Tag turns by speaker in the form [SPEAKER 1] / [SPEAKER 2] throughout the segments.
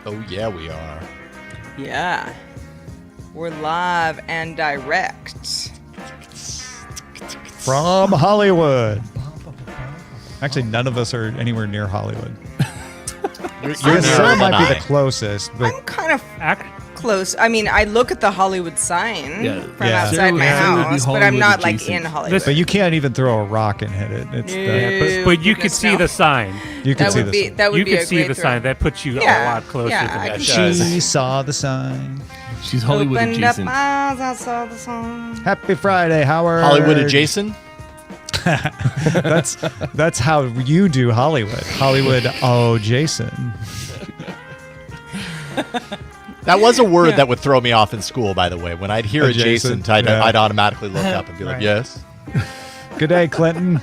[SPEAKER 1] Oh, yeah, we are.
[SPEAKER 2] Yeah. We're live and direct.
[SPEAKER 3] From Hollywood. Actually, none of us are anywhere near Hollywood. Sarah might be the closest, but
[SPEAKER 2] I'm kind of close. I mean, I look at the Hollywood sign from outside my house, but I'm not like in Hollywood.
[SPEAKER 3] But you can't even throw a rock and hit it. It's
[SPEAKER 4] but you could see the sign.
[SPEAKER 3] You could see the sign.
[SPEAKER 2] That would
[SPEAKER 4] you
[SPEAKER 2] be
[SPEAKER 4] could see the sign. That puts you a lot closer to that.
[SPEAKER 3] She saw the sign.
[SPEAKER 5] She's Hollywood adjacent.
[SPEAKER 2] I saw the sign.
[SPEAKER 3] Happy Friday, Howard.
[SPEAKER 1] Hollywood adjacent?
[SPEAKER 3] That's how you do Hollywood. Hollywood, oh, Jason.
[SPEAKER 1] That was a word that would throw me off in school, by the way. When I'd hear adjacent, I'd automatically look up and be like, yes.
[SPEAKER 3] Good day, Clinton.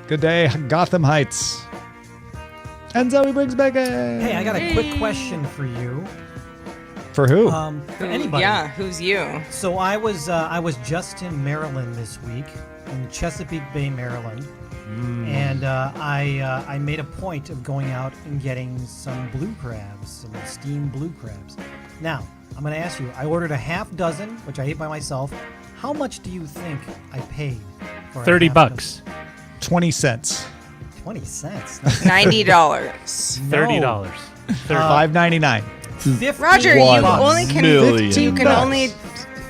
[SPEAKER 3] Good day, Gotham Heights. And Zoe brings back
[SPEAKER 6] Hey, I got a quick question for you.
[SPEAKER 3] For who?
[SPEAKER 6] For anybody.
[SPEAKER 2] Yeah, who's you?
[SPEAKER 6] So I was just in Maryland this week, in Chesapeake Bay, Maryland, and I made a point of going out and getting some blue crabs, some steamed blue crabs. Now, I'm going to ask you, I ordered a half dozen, which I ate by myself. How much do you think I paid for
[SPEAKER 4] $30.
[SPEAKER 3] 20 cents.
[SPEAKER 6] 20 cents?
[SPEAKER 2] $90.
[SPEAKER 4] $30.
[SPEAKER 3] $5.99.
[SPEAKER 6] 15
[SPEAKER 2] Roger,
[SPEAKER 6] bucks.
[SPEAKER 2] you only can. You can only.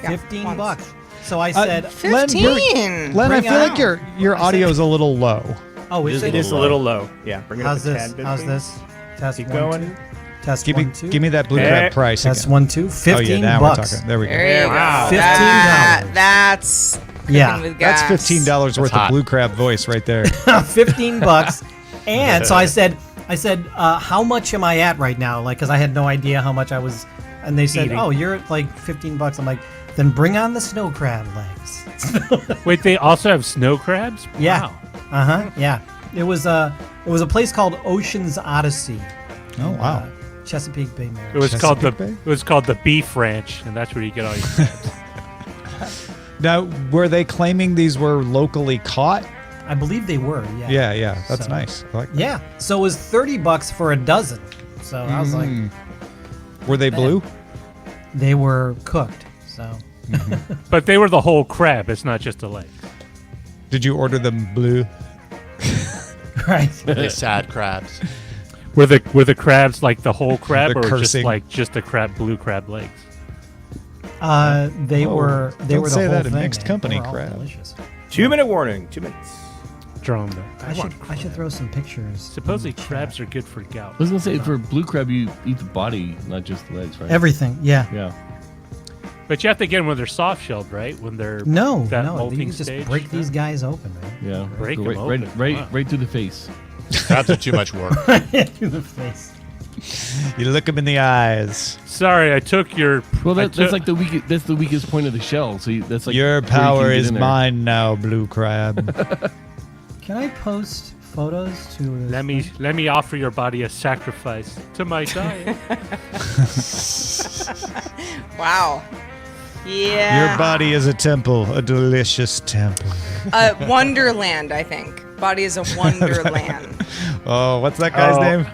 [SPEAKER 6] 15 bucks. So I said,
[SPEAKER 2] 15.
[SPEAKER 3] Len, I feel like your audio is a little low.
[SPEAKER 6] Oh, is
[SPEAKER 7] it is a little low. Yeah, bring it
[SPEAKER 6] How's
[SPEAKER 7] up
[SPEAKER 6] this? How's this? Test
[SPEAKER 7] Keep
[SPEAKER 6] 1,
[SPEAKER 7] going.
[SPEAKER 6] 2. Test
[SPEAKER 3] Give
[SPEAKER 6] 1,
[SPEAKER 3] me,
[SPEAKER 6] 2.
[SPEAKER 3] give me that blue crab price
[SPEAKER 6] Test
[SPEAKER 3] again.
[SPEAKER 6] 1, 2. 15
[SPEAKER 3] oh, yeah, now
[SPEAKER 6] bucks.
[SPEAKER 3] We're talking. There we go.
[SPEAKER 2] There you go.
[SPEAKER 6] Wow.
[SPEAKER 2] $15.
[SPEAKER 6] $15.
[SPEAKER 2] That's with
[SPEAKER 3] That's
[SPEAKER 2] gas.
[SPEAKER 3] $15 worth
[SPEAKER 1] hot.
[SPEAKER 3] of blue crab voice right there.
[SPEAKER 6] 15 bucks. And so I said, how much am I at right now? Like, because I had no idea how much I was. And they said, oh, you're at like 15 bucks. I'm like, then bring on the snow crab legs.
[SPEAKER 4] Wait, they also have snow crabs?
[SPEAKER 6] Yeah.
[SPEAKER 4] Wow.
[SPEAKER 6] Yeah. It was a place called Ocean's Odyssey.
[SPEAKER 3] Oh, wow.
[SPEAKER 6] Chesapeake Bay, Maryland.
[SPEAKER 4] It was called the Beef Ranch, and that's where you get all your crabs.
[SPEAKER 3] Now, were they claiming these were locally caught?
[SPEAKER 6] I believe they were, yeah.
[SPEAKER 3] Yeah. That's nice. I like that.
[SPEAKER 6] Yeah. So it was 30 bucks for a dozen. So I was like,
[SPEAKER 3] were they blue?
[SPEAKER 6] they were cooked. So
[SPEAKER 4] But they were the whole crab. It's not just the leg.
[SPEAKER 3] Did you order them blue?
[SPEAKER 6] right.
[SPEAKER 1] They sad crabs.
[SPEAKER 4] Were the crabs like the whole crab,
[SPEAKER 3] They're
[SPEAKER 4] or
[SPEAKER 3] cursing.
[SPEAKER 4] just the blue crab legs?
[SPEAKER 6] They were
[SPEAKER 3] don't
[SPEAKER 6] the
[SPEAKER 3] say
[SPEAKER 6] whole
[SPEAKER 3] that in
[SPEAKER 6] thing,
[SPEAKER 3] mixed
[SPEAKER 6] man.
[SPEAKER 3] company,
[SPEAKER 6] They were all
[SPEAKER 3] crab.
[SPEAKER 6] delicious.
[SPEAKER 7] 2-minute warning. 2 minutes.
[SPEAKER 4] Drawn them.
[SPEAKER 6] I should throw some pictures.
[SPEAKER 4] Supposedly
[SPEAKER 6] in the chat.
[SPEAKER 4] crabs are good for gout.
[SPEAKER 5] I was gonna say for blue crab you eat the body, not just the legs, right?
[SPEAKER 6] Everything, yeah.
[SPEAKER 5] Yeah.
[SPEAKER 4] But you have to get them when they're soft shelled, right? When they're
[SPEAKER 6] No,
[SPEAKER 4] that
[SPEAKER 6] you
[SPEAKER 4] molting
[SPEAKER 6] just
[SPEAKER 4] stage.
[SPEAKER 6] break these guys open, man.
[SPEAKER 5] Yeah.
[SPEAKER 4] Break
[SPEAKER 5] Go
[SPEAKER 4] 'em
[SPEAKER 5] right,
[SPEAKER 4] open.
[SPEAKER 5] right,
[SPEAKER 4] Wow.
[SPEAKER 5] right through the face.
[SPEAKER 1] Crabs are too much work.
[SPEAKER 6] Through the face.
[SPEAKER 3] You look them in the eyes.
[SPEAKER 4] Sorry, I took your.
[SPEAKER 5] Well, that's like the weakest. That's the weakest point of the shell. So that's like
[SPEAKER 3] Your
[SPEAKER 5] where you
[SPEAKER 3] power
[SPEAKER 5] can get
[SPEAKER 3] is
[SPEAKER 5] in there.
[SPEAKER 3] mine now, blue crab.
[SPEAKER 6] Can I post photos to this
[SPEAKER 4] Let me offer your body a sacrifice to my diet.
[SPEAKER 2] Wow. Yeah.
[SPEAKER 3] Your body is a temple, a delicious temple.
[SPEAKER 2] Wonderland, I think. Body is a wonderland.
[SPEAKER 3] Oh, what's that guy's name?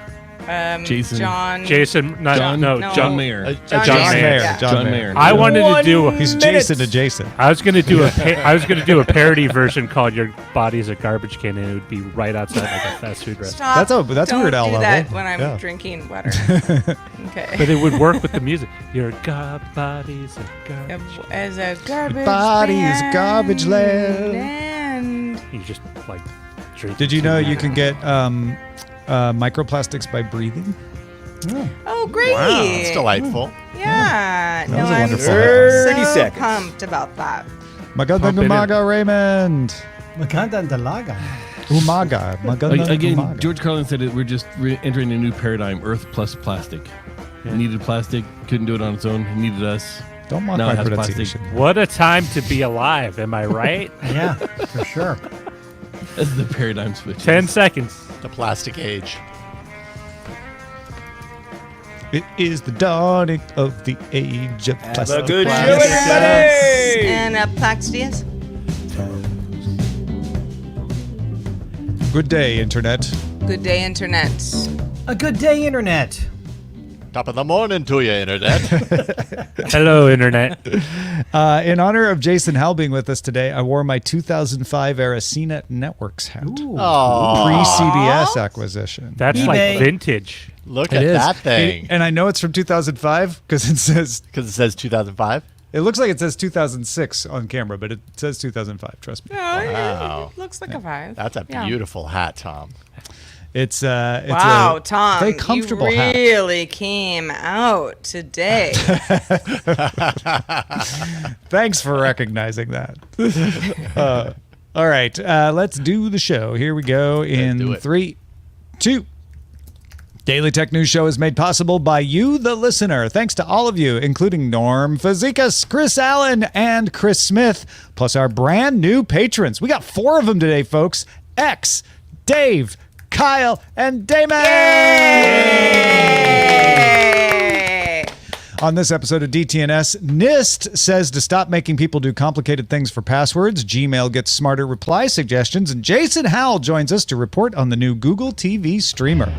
[SPEAKER 5] Jason.
[SPEAKER 2] John.
[SPEAKER 4] Jason,
[SPEAKER 5] John
[SPEAKER 4] Mayer.
[SPEAKER 2] John
[SPEAKER 4] Mayer.
[SPEAKER 2] Yeah.
[SPEAKER 5] John Mayer.
[SPEAKER 4] I wanted to do.
[SPEAKER 3] He's Jason adjacent.
[SPEAKER 4] I was gonna do a parody version called "Your Body Is a Garbage Can," and it would be right outside like a fast food restaurant.
[SPEAKER 2] Stop.
[SPEAKER 3] That's
[SPEAKER 2] Don't
[SPEAKER 3] Weird Al
[SPEAKER 2] do
[SPEAKER 3] level.
[SPEAKER 2] that when I'm
[SPEAKER 3] Yeah.
[SPEAKER 2] drinking water. Okay.
[SPEAKER 4] But it would work with the music. Your body's a garbage.
[SPEAKER 2] As a garbage
[SPEAKER 3] Body is
[SPEAKER 2] man,
[SPEAKER 3] garbage land.
[SPEAKER 2] and
[SPEAKER 4] You just like drink.
[SPEAKER 3] Did you know you can get microplastics by breathing?
[SPEAKER 2] Oh, great!
[SPEAKER 1] Wow, that's delightful.
[SPEAKER 2] Yeah.
[SPEAKER 3] That
[SPEAKER 2] No,
[SPEAKER 3] was a
[SPEAKER 2] I'm
[SPEAKER 3] wonderful
[SPEAKER 2] so
[SPEAKER 7] 30 seconds.
[SPEAKER 2] pumped about that.
[SPEAKER 3] Magandang umaga, Raymond.
[SPEAKER 6] Magandang dalaga.
[SPEAKER 3] Umaga. Magandang
[SPEAKER 5] Again,
[SPEAKER 3] umaga.
[SPEAKER 5] George Carlin said it. We're just entering a new paradigm: Earth plus plastic.
[SPEAKER 4] Yeah.
[SPEAKER 5] It needed plastic, couldn't do it on its own. It needed us.
[SPEAKER 3] Don't mock
[SPEAKER 5] Now
[SPEAKER 3] my
[SPEAKER 5] it has plastic.
[SPEAKER 3] pronunciation.
[SPEAKER 4] What a time to be alive! Am I right?
[SPEAKER 6] Yeah, for sure.
[SPEAKER 5] That's the paradigm switch.
[SPEAKER 4] 10 seconds.
[SPEAKER 1] The plastic age.
[SPEAKER 3] It is the dawning of the age of
[SPEAKER 7] Have
[SPEAKER 3] plastic.
[SPEAKER 7] a good show,
[SPEAKER 3] plastic.
[SPEAKER 7] everybody!
[SPEAKER 2] And Plaxidius.
[SPEAKER 3] Good day, Internet.
[SPEAKER 2] Good day, Internet.
[SPEAKER 6] A good day, Internet.
[SPEAKER 1] Top of the morning to you, Internet.
[SPEAKER 4] Hello, Internet.
[SPEAKER 3] In honor of Jason Howell being with us today, I wore my 2005 era CNET Networks hat. Pre-CBS acquisition.
[SPEAKER 4] That's
[SPEAKER 6] eBay.
[SPEAKER 4] like vintage.
[SPEAKER 1] Look
[SPEAKER 5] It
[SPEAKER 1] at
[SPEAKER 5] is.
[SPEAKER 1] that thing.
[SPEAKER 3] And I know it's from 2005 because it says
[SPEAKER 1] 2005.
[SPEAKER 3] it looks like it says 2006 on camera, but it says 2005. Trust me.
[SPEAKER 2] No,
[SPEAKER 1] Wow.
[SPEAKER 2] it looks like a 5.
[SPEAKER 1] That's a
[SPEAKER 2] Yeah.
[SPEAKER 1] beautiful hat, Tom.
[SPEAKER 3] It's
[SPEAKER 2] Wow,
[SPEAKER 3] a
[SPEAKER 2] Tom,
[SPEAKER 3] very comfortable
[SPEAKER 2] you
[SPEAKER 3] hat.
[SPEAKER 2] really came out today.
[SPEAKER 3] Thanks for recognizing that. All right, let's do the show. Here we go
[SPEAKER 1] do
[SPEAKER 3] in
[SPEAKER 1] it.
[SPEAKER 3] 3, 2. Daily Tech News Show is made possible by you, the listener. Thanks to all of you, including Norm Fazekas, Chris Allen, and Chris Smith, plus our brand new patrons. We got 4 of them today, folks. X, Dave, Kyle, and Damon.
[SPEAKER 2] Yay!
[SPEAKER 3] On this episode of DTNS, NIST says to stop making people do complicated things for passwords. Gmail gets smarter reply suggestions. And Jason Howell joins us to report on the new Google TV streamer.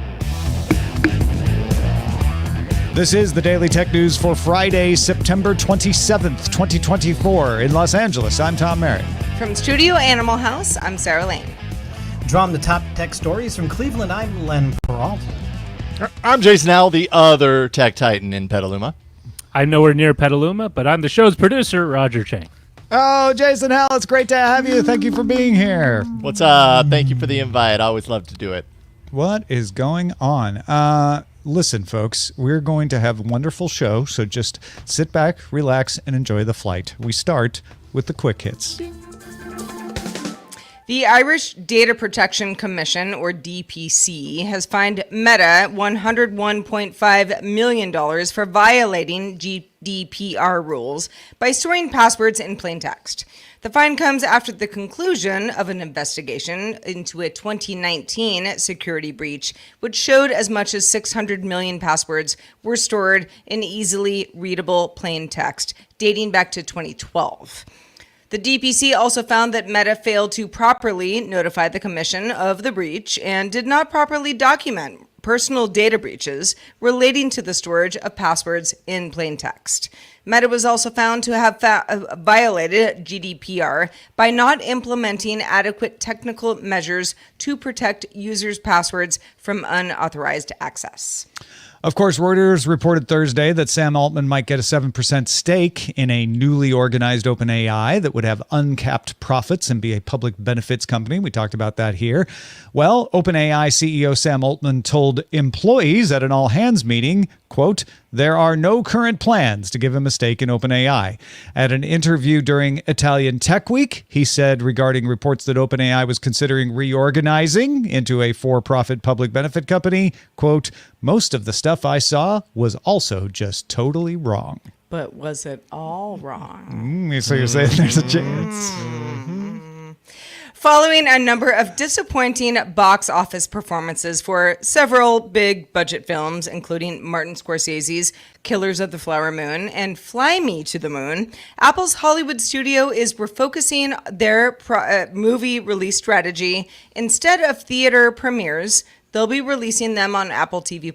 [SPEAKER 3] This is the Daily Tech News for Friday, September 27th, 2024. In Los Angeles, I'm Tom Merritt.
[SPEAKER 2] From Studio Animal House, I'm Sarah Lane.
[SPEAKER 6] Drawing the top tech stories from Cleveland, I'm Len Peralta.
[SPEAKER 1] I'm Jason Howell, the other tech titan in Petaluma.
[SPEAKER 4] I'm nowhere near Petaluma, but I'm the show's producer, Roger Chang.
[SPEAKER 3] Oh, Jason Howell, it's great to have you. Thank you for being here.
[SPEAKER 1] What's up? Thank you for the invite. I always love to do it.
[SPEAKER 3] What is going on? Listen, folks, we're going to have a wonderful show, so just sit back, relax, and enjoy the flight. We start with the quick hits.
[SPEAKER 2] The Irish Data Protection Commission, or DPC, has fined Meta $101.5 million for violating GDPR rules by storing passwords in plain text. The fine comes after the conclusion of an investigation into a 2019 security breach, which showed as much as 600 million passwords were stored in easily readable plain text, dating back to 2012. The DPC also found that Meta failed to properly notify the Commission of the breach and did not properly document personal data breaches relating to the storage of passwords in plain text. Meta was also found to have violated GDPR by not implementing adequate technical measures to protect users' passwords from unauthorized access.
[SPEAKER 3] Of course, Reuters reported Thursday that Sam Altman might get a 7% stake in a newly organized OpenAI that would have uncapped profits and be a public benefits company. We talked about that here. Well, OpenAI CEO Sam Altman told employees at an all-hands meeting, quote, "There are no current plans to give him a stake in OpenAI." At an interview during Italian Tech Week, he said regarding reports that OpenAI was considering reorganizing into a for-profit public benefit company, quote, "Most of the stuff I saw was also just totally wrong."
[SPEAKER 2] But was it all wrong?
[SPEAKER 3] So you're saying there's a chance?
[SPEAKER 2] Following a number of disappointing box office performances for several big budget films, including Martin Scorsese's Killers of the Flower Moon and Fly Me to the Moon, Apple's Hollywood studio is refocusing their movie release strategy. Instead of theater premieres, they'll be releasing them on Apple TV+.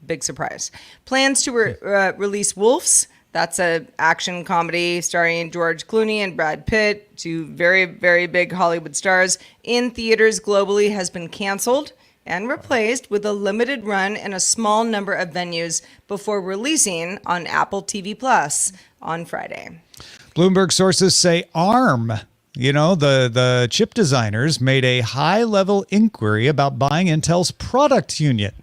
[SPEAKER 2] Big surprise. Plans to release Wolves. That's an action comedy starring George Clooney and Brad Pitt, two very, very big Hollywood stars, in theaters globally has been canceled and replaced with a limited run in a small number of venues before releasing on Apple TV Plus on Friday.
[SPEAKER 3] Bloomberg sources say ARM, the chip designers, made a high-level inquiry about buying Intel's product unit.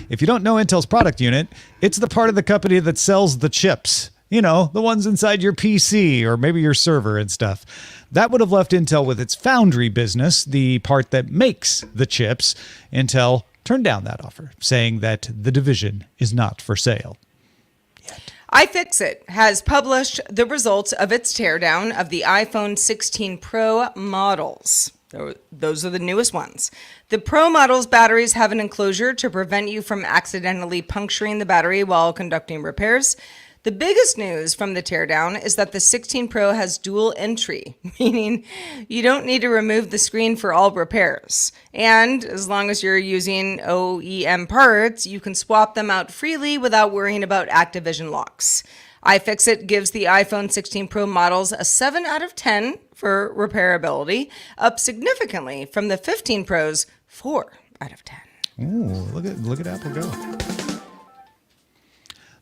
[SPEAKER 3] If you don't know Intel's product unit, it's the part of the company that sells the chips. The ones inside your PC or maybe your server and stuff. That would have left Intel with its foundry business, the part that makes the chips. Intel turned down that offer, saying that the division is not for sale.
[SPEAKER 2] iFixit has published the results of its teardown of the iPhone 16 Pro models. Those are the newest ones. The Pro models batteries have an enclosure to prevent you from accidentally puncturing the battery while conducting repairs. The biggest news from the teardown is that the 16 Pro has dual entry, meaning you don't need to remove the screen for all repairs. And as long as you're using OEM parts, you can swap them out freely without worrying about Activision locks. iFixit gives the iPhone 16 Pro models a 7 out of 10 for repairability, up significantly from the 15 Pro's 4 out of 10.
[SPEAKER 3] Ooh, look at Apple go.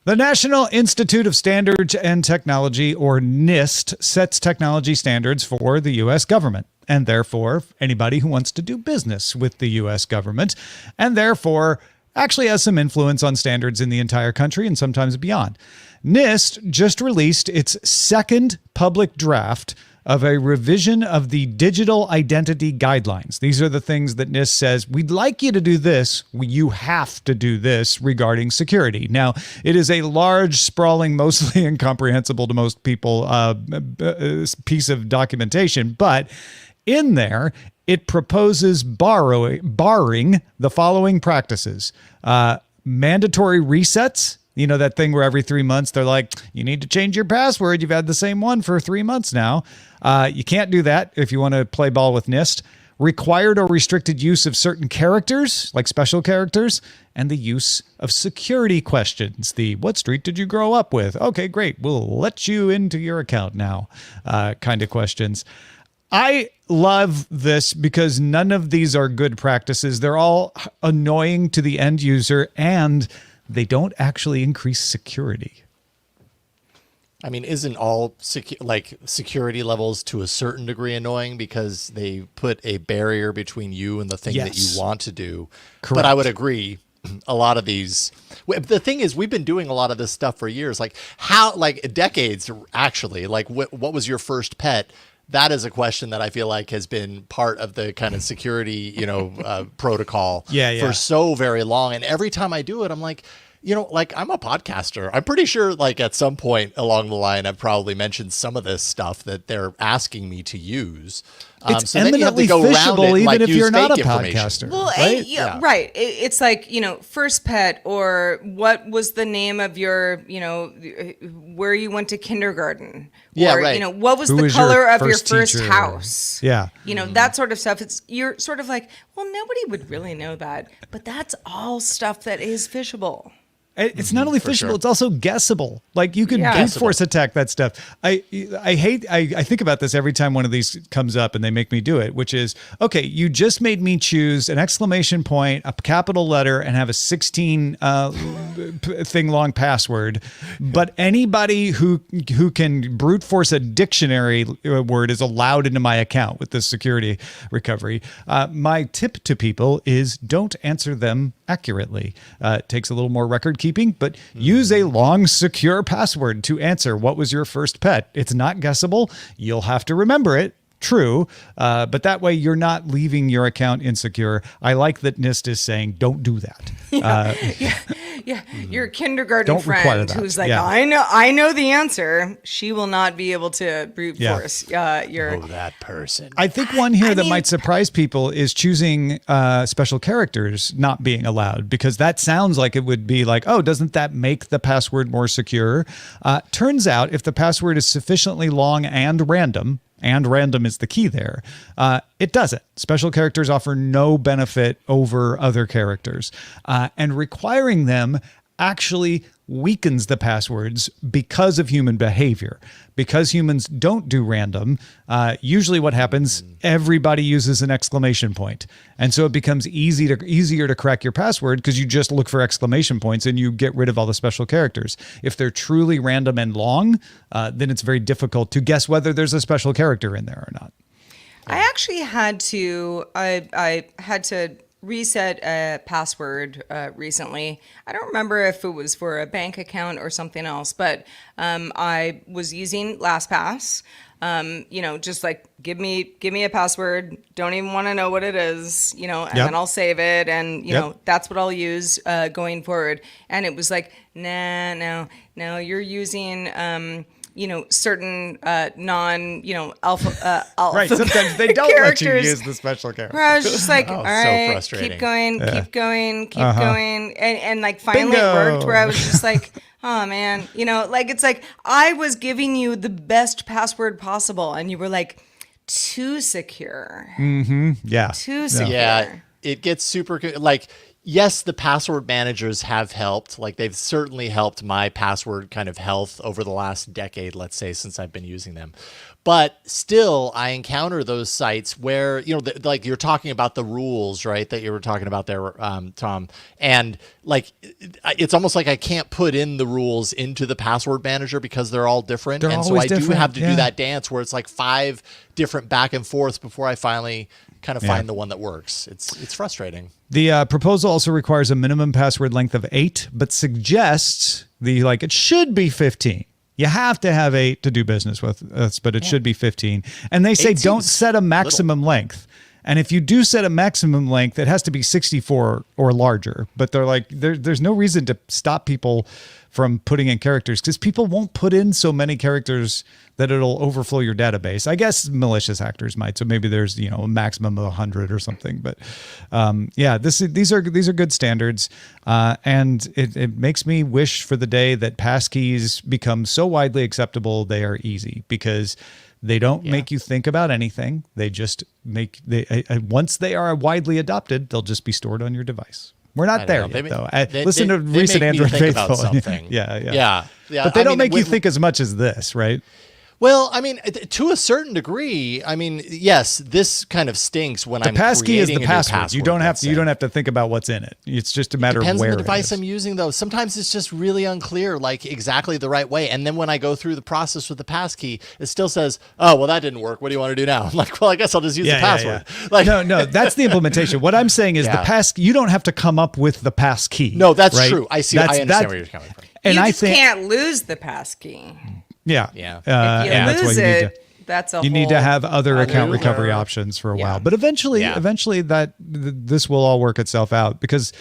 [SPEAKER 3] The National Institute of Standards and Technology, or NIST, sets technology standards for the U.S. government, and therefore anybody who wants to do business with the U.S. government, and therefore actually has some influence on standards in the entire country and sometimes beyond. NIST just released its second public draft of a revision of the Digital Identity Guidelines. These are the things that NIST says, we'd like you to do this, you have to do this regarding security. Now, it is a large, sprawling, mostly incomprehensible to most people piece of documentation, but in there, it proposes barring the following practices. Mandatory resets. You know, that thing where every 3 months they're like, you need to change your password. You've had the same one for 3 months now. You can't do that if you want to play ball with NIST. Required or restricted use of certain characters, like special characters, and the use of security questions. The what street did you grow up with? Okay, great. We'll let you into your account now kind of questions. I love this because none of these are good practices. They're all annoying to the end user, and they don't actually increase security.
[SPEAKER 1] I mean, isn't all security levels to a certain degree annoying because they put a barrier between you and the thing that you want to do?
[SPEAKER 3] Correct.
[SPEAKER 1] But I would agree. A lot of these, the thing is, we've been doing a lot of this stuff for years, decades, actually. Like, what was your first pet? That is a question that I feel like has been part of the kind of security, protocol for so very long. And every time I do it, I'm like, I'm a podcaster. I'm pretty sure at some point along the line, I've probably mentioned some of this stuff that they're asking me to use.
[SPEAKER 3] It's
[SPEAKER 1] so then you have to
[SPEAKER 3] eminently
[SPEAKER 1] go around
[SPEAKER 3] fishable,
[SPEAKER 1] it,
[SPEAKER 3] even if you're not a
[SPEAKER 1] information.
[SPEAKER 3] podcaster.
[SPEAKER 2] Well,
[SPEAKER 3] right?
[SPEAKER 2] Right. It's like, first pet, or what was the name of your, where you went to kindergarten.
[SPEAKER 1] Yeah,
[SPEAKER 2] or,
[SPEAKER 1] right.
[SPEAKER 2] What was
[SPEAKER 3] Who
[SPEAKER 2] the
[SPEAKER 3] was
[SPEAKER 2] color
[SPEAKER 3] your
[SPEAKER 2] of your
[SPEAKER 3] first
[SPEAKER 2] first
[SPEAKER 3] teacher?
[SPEAKER 2] house?
[SPEAKER 3] Yeah.
[SPEAKER 2] That sort of stuff. You're sort of like, well, nobody would really know that. But that's all stuff that is fishable.
[SPEAKER 3] It's not only fishable,
[SPEAKER 1] sure.
[SPEAKER 3] it's also guessable. Like you can brute force attack that stuff. I think about this every time one of these comes up and they make me do it, which is, okay, you just made me choose an exclamation point, a capital letter, and have a 16 thing long password. But anybody who can brute force a dictionary word is allowed into my account with this security recovery. My tip to people is don't answer them accurately. It takes a little more record keeping, but use a long, secure password to answer what was your first pet. It's not guessable. You'll have to remember it. True. But that way you're not leaving your account insecure. I like that NIST is saying, don't do that.
[SPEAKER 2] Your kindergarten
[SPEAKER 3] Don't require
[SPEAKER 2] friend
[SPEAKER 3] that.
[SPEAKER 2] who's like,
[SPEAKER 3] Yeah.
[SPEAKER 2] I know the answer. She will not be able to brute force your.
[SPEAKER 1] that person.
[SPEAKER 3] I think one here that might surprise people is choosing special characters not being allowed, because that sounds like it would be like, oh, doesn't that make the password more secure? Turns out if the password is sufficiently long and random is the key there, it doesn't. Special characters offer no benefit over other characters. And requiring them actually weakens the passwords because of human behavior. Because humans don't do random, usually what happens, everybody uses an exclamation point. And so it becomes easier to crack your password because you just look for exclamation points and you get rid of all the special characters. If they're truly random and long, then it's very difficult to guess whether there's a special character in there or not.
[SPEAKER 2] I actually had to. I had to reset a password recently. I don't remember if it was for a bank account or something else, but I was using LastPass. Just like give me a password. Don't even want to know what it is, and then I'll save it, and that's what I'll use going forward. And it was like, no, you're using certain alpha
[SPEAKER 3] Right. Sometimes they don't let you use the special character.
[SPEAKER 2] Where I was just like, all right,
[SPEAKER 1] frustrating.
[SPEAKER 2] keep going. And like finally
[SPEAKER 3] Bingo.
[SPEAKER 2] it worked, where I was just like, Oh man, like it's like I was giving you the best password possible, and you were like, too secure.
[SPEAKER 3] Yeah.
[SPEAKER 2] Too secure.
[SPEAKER 1] Yeah, it gets super like. Yes, the password managers have helped. Like they've certainly helped my password kind of health over the last decade, let's say, since I've been using them. But still, I encounter those sites where, like you're talking about the rules, right? That you were talking about there, Tom. And like, it's almost like I can't put in the rules into the password manager because they're all different.
[SPEAKER 3] They're
[SPEAKER 1] and so
[SPEAKER 3] always
[SPEAKER 1] I do
[SPEAKER 3] different,
[SPEAKER 1] have to
[SPEAKER 3] yeah.
[SPEAKER 1] do that dance where it's like 5 different back and forths before I finally kind of find the one that works. It's frustrating.
[SPEAKER 3] The proposal also requires a minimum password length of 8, but suggests it should be 15. You have to have 8 to do business with us, but it should be 15. And they say
[SPEAKER 1] 8
[SPEAKER 3] don't
[SPEAKER 1] seems
[SPEAKER 3] set a maximum length. And if you do set a maximum length, it has to be 64 or larger. But they're like, there's no reason to stop people from putting in characters because people won't put in so many characters that it'll overflow your database. I guess malicious actors might. So maybe there's, a maximum of 100 or something. But these are good standards. And it makes me wish for the day that passkeys become so widely acceptable they are easy because they don't make you think about anything. They just once they are widely adopted, they'll just be stored on your device. We're not there yet, though. Listen to recent Android Faithful.
[SPEAKER 1] Yeah.
[SPEAKER 3] But they don't make you think as much as this, right?
[SPEAKER 1] Well, I mean, to a certain degree, I mean, yes, this kind of stinks when I'm
[SPEAKER 3] The passkey is
[SPEAKER 1] creating
[SPEAKER 3] the
[SPEAKER 1] a new
[SPEAKER 3] password. You don't have to think about what's in it. It's just a matter of
[SPEAKER 1] Depends
[SPEAKER 3] where
[SPEAKER 1] on the device
[SPEAKER 3] it is.
[SPEAKER 1] I'm using, though. Sometimes it's just really unclear, like exactly the right way. And then when I go through the process with the passkey, it still says, "Oh, well, that didn't work. What do you want to do now?" I'm like, "Well, I guess I'll just use the password." Like,
[SPEAKER 3] no, that's the implementation. What I'm saying is the pass. You don't have to come up with the passkey.
[SPEAKER 1] No, that's
[SPEAKER 3] right?
[SPEAKER 1] true. I see. I understand where you're coming from.
[SPEAKER 3] And
[SPEAKER 2] You
[SPEAKER 3] I
[SPEAKER 2] just
[SPEAKER 3] think
[SPEAKER 2] can't lose the passkey.
[SPEAKER 3] Yeah.
[SPEAKER 2] If you
[SPEAKER 3] that's why
[SPEAKER 2] lose
[SPEAKER 3] you need
[SPEAKER 2] it, that's a
[SPEAKER 3] you need to have other account
[SPEAKER 2] other-
[SPEAKER 3] recovery options for a
[SPEAKER 2] Yeah.
[SPEAKER 3] while. But eventually this will all work itself out because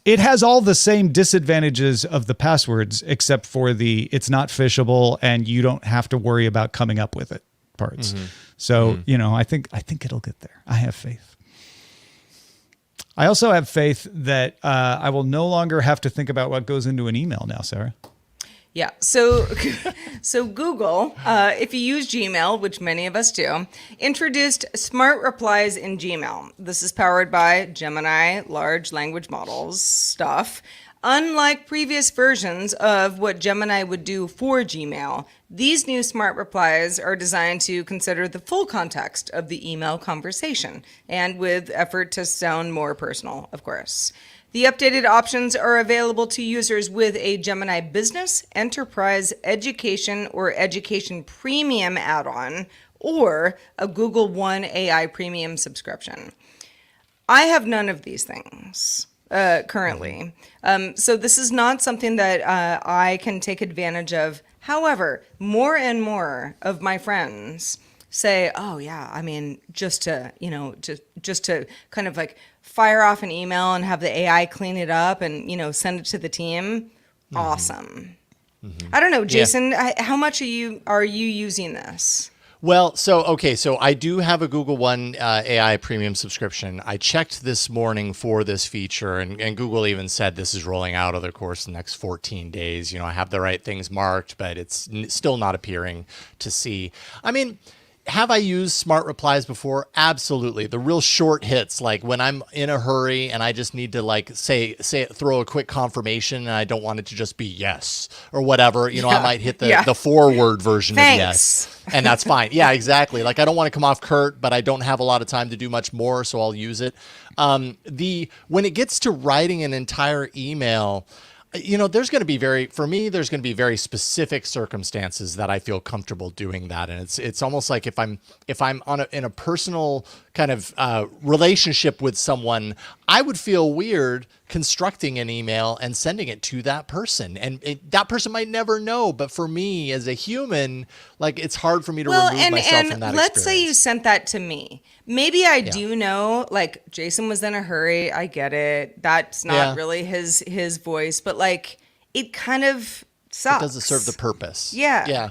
[SPEAKER 3] it has all the same disadvantages of the passwords, except for it's not phishable and you don't have to worry about coming up with it parts. So, I think it'll get there. I have faith. I also have faith that I will no longer have to think about what goes into an email now, Sarah.
[SPEAKER 2] Yeah. So Google, if you use Gmail, which many of us do, introduced smart replies in Gmail. This is powered by Gemini large language models stuff. Unlike previous versions of what Gemini would do for Gmail, these new smart replies are designed to consider the full context of the email conversation and with effort to sound more personal, of course. The updated options are available to users with a Gemini Business, Enterprise, Education, or Education Premium add-on, or a Google One AI Premium subscription. I have none of these things currently. So this is not something that I can take advantage of. However, more and more of my friends say, "Oh yeah, I mean, just to kind of like fire off an email and have the AI clean it up and send it to the team." Awesome. I don't know, Jason. How much are you using this?
[SPEAKER 1] Well, so I do have a Google One AI premium subscription. I checked this morning for this feature, and Google even said this is rolling out over the course of the next 14 days. I have the right things marked, but it's still not appearing to see. I mean, have I used smart replies before? Absolutely. The real short hits, like when I'm in a hurry and I just need to throw a quick confirmation and I don't want it to just be yes or whatever. I might hit the forward version of yes. And that's fine. Yeah, exactly. Like I don't want to come off curt, but I don't have a lot of time to do much more, so I'll use it. When it gets to writing an entire email, there's going to be very specific circumstances that I feel comfortable doing that. And it's almost like if I'm in a personal kind of relationship with someone, I would feel weird constructing an email and sending it to that person. And that person might never know. But for me as a human, like it's hard for me to remove myself from that
[SPEAKER 2] let's say you
[SPEAKER 1] experience.
[SPEAKER 2] sent that to me. Maybe I do know, like Jason was in a hurry. I get it. That's not really his voice, but like it kind of sucks.
[SPEAKER 1] It doesn't serve the purpose.
[SPEAKER 2] Yeah.
[SPEAKER 1] Yeah.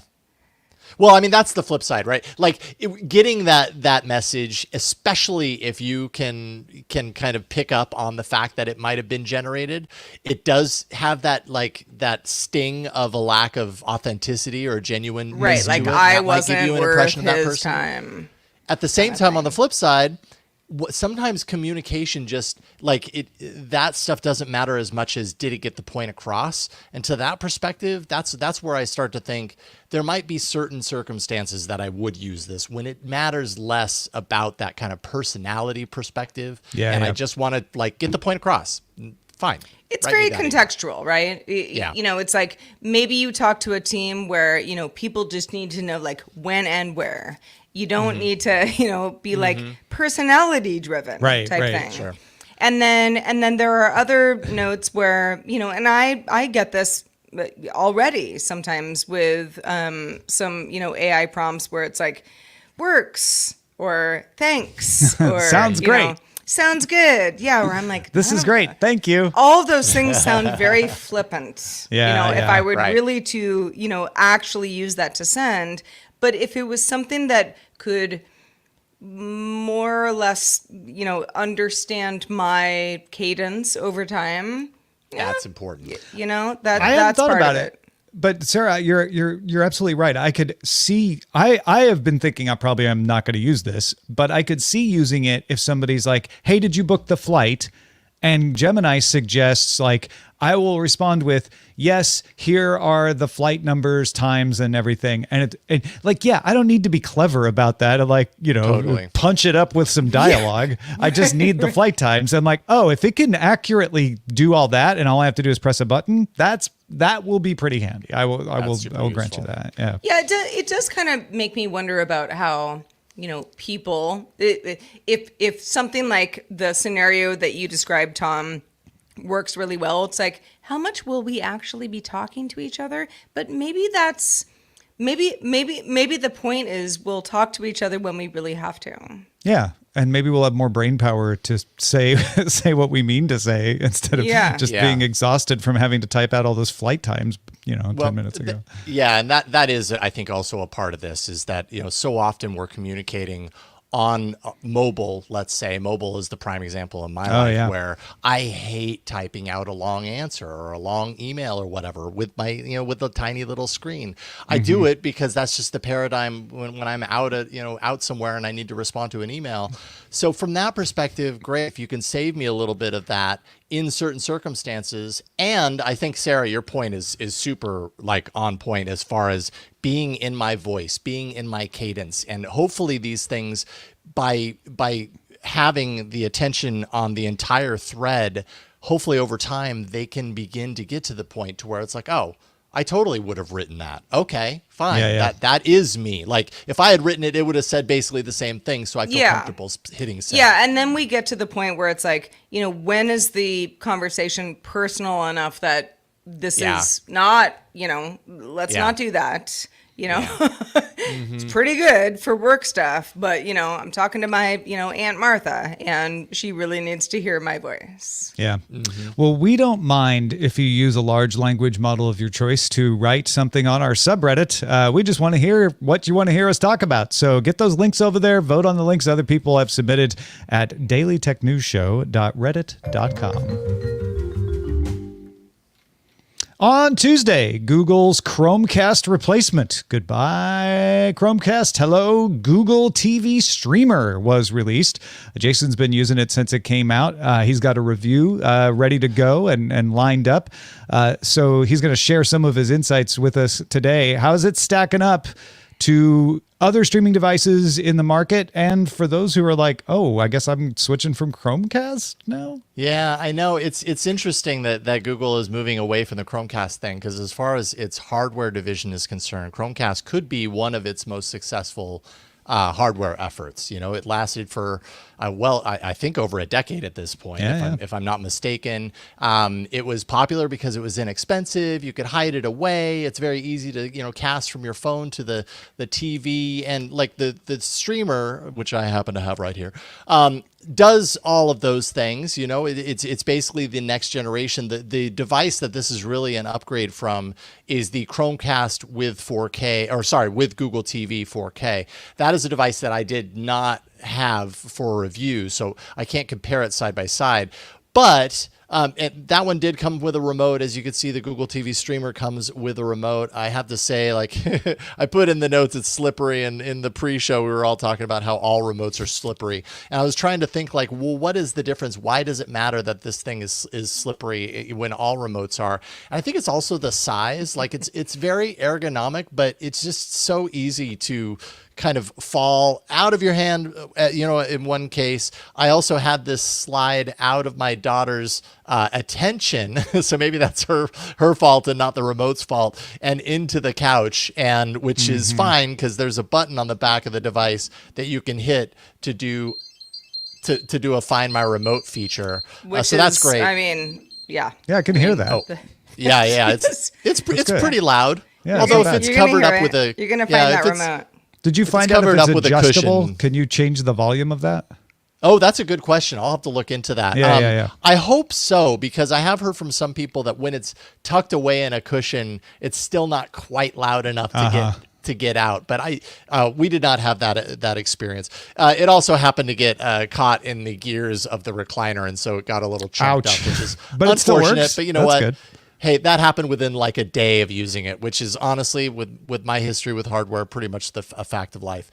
[SPEAKER 1] Well, I mean, that's the flip side, right? Like getting that message, especially if you can kind of pick up on the fact that it might have been generated, it does have that sting of a lack of authenticity or genuine.
[SPEAKER 2] Right, like I wasn't worth his time.
[SPEAKER 1] At the same time, on the flip side, sometimes communication just that stuff doesn't matter as much as did it get the point across. And to that perspective, that's where I start to think there might be certain circumstances that I would use this when it matters less about that kind of personality perspective. I just want to get the point across. Fine.
[SPEAKER 2] It's very contextual, right?
[SPEAKER 1] Yeah.
[SPEAKER 2] It's like maybe you talk to a team where, people just need to know when and where. You don't need to, be personality driven type thing.
[SPEAKER 1] Sure.
[SPEAKER 2] And then there are other notes where, and I get this already sometimes with some, AI prompts where it's like works or thanks or
[SPEAKER 3] sounds great.
[SPEAKER 2] Sounds good. Yeah, where I'm like,
[SPEAKER 3] this is great. Thank you.
[SPEAKER 2] All of those things sound very flippant. If I were really to, actually use that to send. But if it was something that could more or less, understand my cadence over time,
[SPEAKER 1] that's important.
[SPEAKER 2] That's
[SPEAKER 3] thought
[SPEAKER 2] part
[SPEAKER 3] about
[SPEAKER 2] of
[SPEAKER 3] it. But Sarah, you're absolutely right. I could see. I have been thinking I'm not going to use this, but I could see using it if somebody's like, "Hey, did you book the flight?" And Gemini suggests I will respond with, yes, here are the flight numbers, times, and everything. And I don't need to be clever about that.
[SPEAKER 1] Totally.
[SPEAKER 3] Punch it up with some dialogue. I just need the flight times. I'm like, oh, if it can accurately do all that, and all I have to do is press a button, that will be pretty handy. I will grant you that. Yeah.
[SPEAKER 2] Yeah, it does kind of make me wonder about how, people, if something like the scenario that you described, Tom, works really well, it's like, how much will we actually be talking to each other? But maybe the point is we'll talk to each other when we really have to.
[SPEAKER 3] Yeah. And maybe we'll have more brain power to say what we mean to say instead of just being exhausted from having to type out all those flight times, 10 minutes ago.
[SPEAKER 1] And that is, I think, also a part of this is that, so often we're communicating on mobile. Let's say mobile is the prime example in my life where I hate typing out a long answer or a long email or whatever with my, with a tiny little screen. I do it because that's just the paradigm when I'm out somewhere and I need to respond to an email. So from that perspective, great. If you can save me a little bit of that in certain circumstances. And I think, Sarah, your point is super on point as far as being in my voice, being in my cadence. And hopefully these things, by having the attention on the entire thread, hopefully over time, they can begin to get to the point to where it's like, oh, I totally would have written that. Okay, fine. That is me. If I had written it, it would have said basically the same thing. So I feel comfortable hitting send.
[SPEAKER 2] Yeah, and then we get to the point where it's like, when is the conversation personal enough that this is not, let's not do that. It's pretty good for work stuff, but I'm talking to my, Aunt Martha, and she really needs to hear my voice.
[SPEAKER 3] Yeah. Well, we don't mind if you use a large language model of your choice to write something on our subreddit. We just want to hear what you want to hear us talk about. So get those links over there. Vote on the links other people have submitted at dailytechnewsshow.reddit.com. On Tuesday, Google's Chromecast replacement. Goodbye, Chromecast. Hello, Google TV Streamer was released. Jason's been using it since it came out. He's got a review ready to go and lined up. So he's going to share some of his insights with us today. How's it stacking up to other streaming devices in the market? And for those who are like, oh, I guess I'm switching from Chromecast now?
[SPEAKER 1] Yeah, I know. It's interesting that Google is moving away from the Chromecast thing, because as far as its hardware division is concerned, Chromecast could be one of its most successful hardware efforts. It lasted for I think over a decade at this point, if I'm not mistaken. It was popular because it was inexpensive. You could hide it away. It's very easy to, cast from your phone to the TV, and like the streamer, which I happen to have right here, does all of those things. It's basically the next generation. The device that this is really an upgrade from is the Chromecast with with Google TV 4K. That is a device that I did not have for review, so I can't compare it side by side. But and that one did come with a remote. As you can see, the Google TV streamer comes with a remote. I have to say, I put in the notes, it's slippery. And in the pre-show, we were all talking about how all remotes are slippery. And I was trying to think what is the difference? Why does it matter that this thing is slippery when all remotes are? And I think it's also the size. It's very ergonomic, but it's just so easy to kind of fall out of your hand. In one case, I also had this slide out of my daughter's attention, so maybe that's her fault and not the remote's fault, and into the couch, and which is fine because there's a button on the back of the device that you can hit to do a Find My Remote feature. So that's great.
[SPEAKER 2] I mean, yeah.
[SPEAKER 3] Yeah, I can hear that.
[SPEAKER 1] Yeah. It's pretty loud.
[SPEAKER 3] Yeah,
[SPEAKER 1] although
[SPEAKER 3] it's
[SPEAKER 1] if it's
[SPEAKER 2] You're gonna
[SPEAKER 1] covered
[SPEAKER 2] hear
[SPEAKER 1] up
[SPEAKER 2] it.
[SPEAKER 1] with a,
[SPEAKER 2] You're gonna find that remote.
[SPEAKER 3] Did you find out if it's adjustable? Can you change the volume of that?
[SPEAKER 1] Oh, that's a good question. I'll have to look into that.
[SPEAKER 3] Yeah.
[SPEAKER 1] I hope so, because I have heard from some people that when it's tucked away in a cushion, it's still not quite loud enough to get out. But we did not have that experience. It also happened to get caught in the gears of the recliner, and so it got a little chunked up, which is
[SPEAKER 3] but
[SPEAKER 1] unfortunate. But you know what?
[SPEAKER 3] Good.
[SPEAKER 1] Hey, that happened within like a day of using it, which is honestly, with my history with hardware, pretty much a fact of life.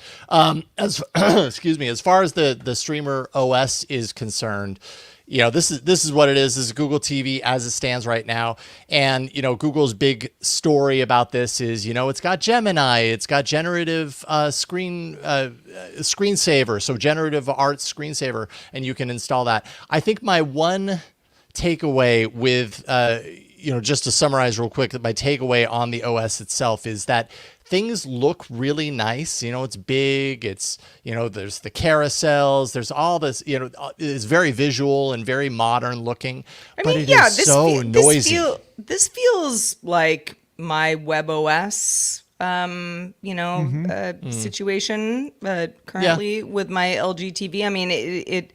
[SPEAKER 1] Excuse me, as far as the streamer OS is concerned, this is what it is. This is Google TV as it stands right now. And, Google's big story about this is, it's got Gemini, it's got generative screensaver, so generative art screensaver, and you can install that. I think my one takeaway with, just to summarize real quick, that my takeaway on the OS itself is that things look really nice. It's big. It's, there's the carousels. There's all this, it's very visual and very modern looking. But it is so noisy.
[SPEAKER 2] This feels like my WebOS, situation currently with my LG TV. I mean, it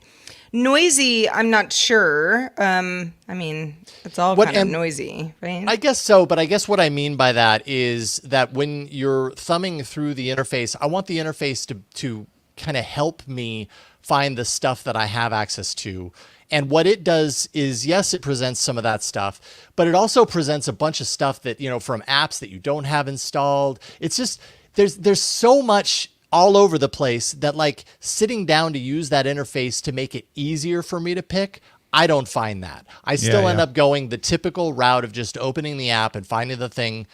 [SPEAKER 2] noisy, I'm not sure. It's all kind of noisy, right?
[SPEAKER 1] I guess so, but I guess what I mean by that is that when you're thumbing through the interface, I want the interface to kind of help me find the stuff that I have access to. And what it does is, yes, it presents some of that stuff, but it also presents a bunch of stuff that, from apps that you don't have installed. It's just, there's so much all over the place that sitting down to use that interface to make it easier for me to pick, I don't find that. I still end up going the typical route of just opening the app and finding the thing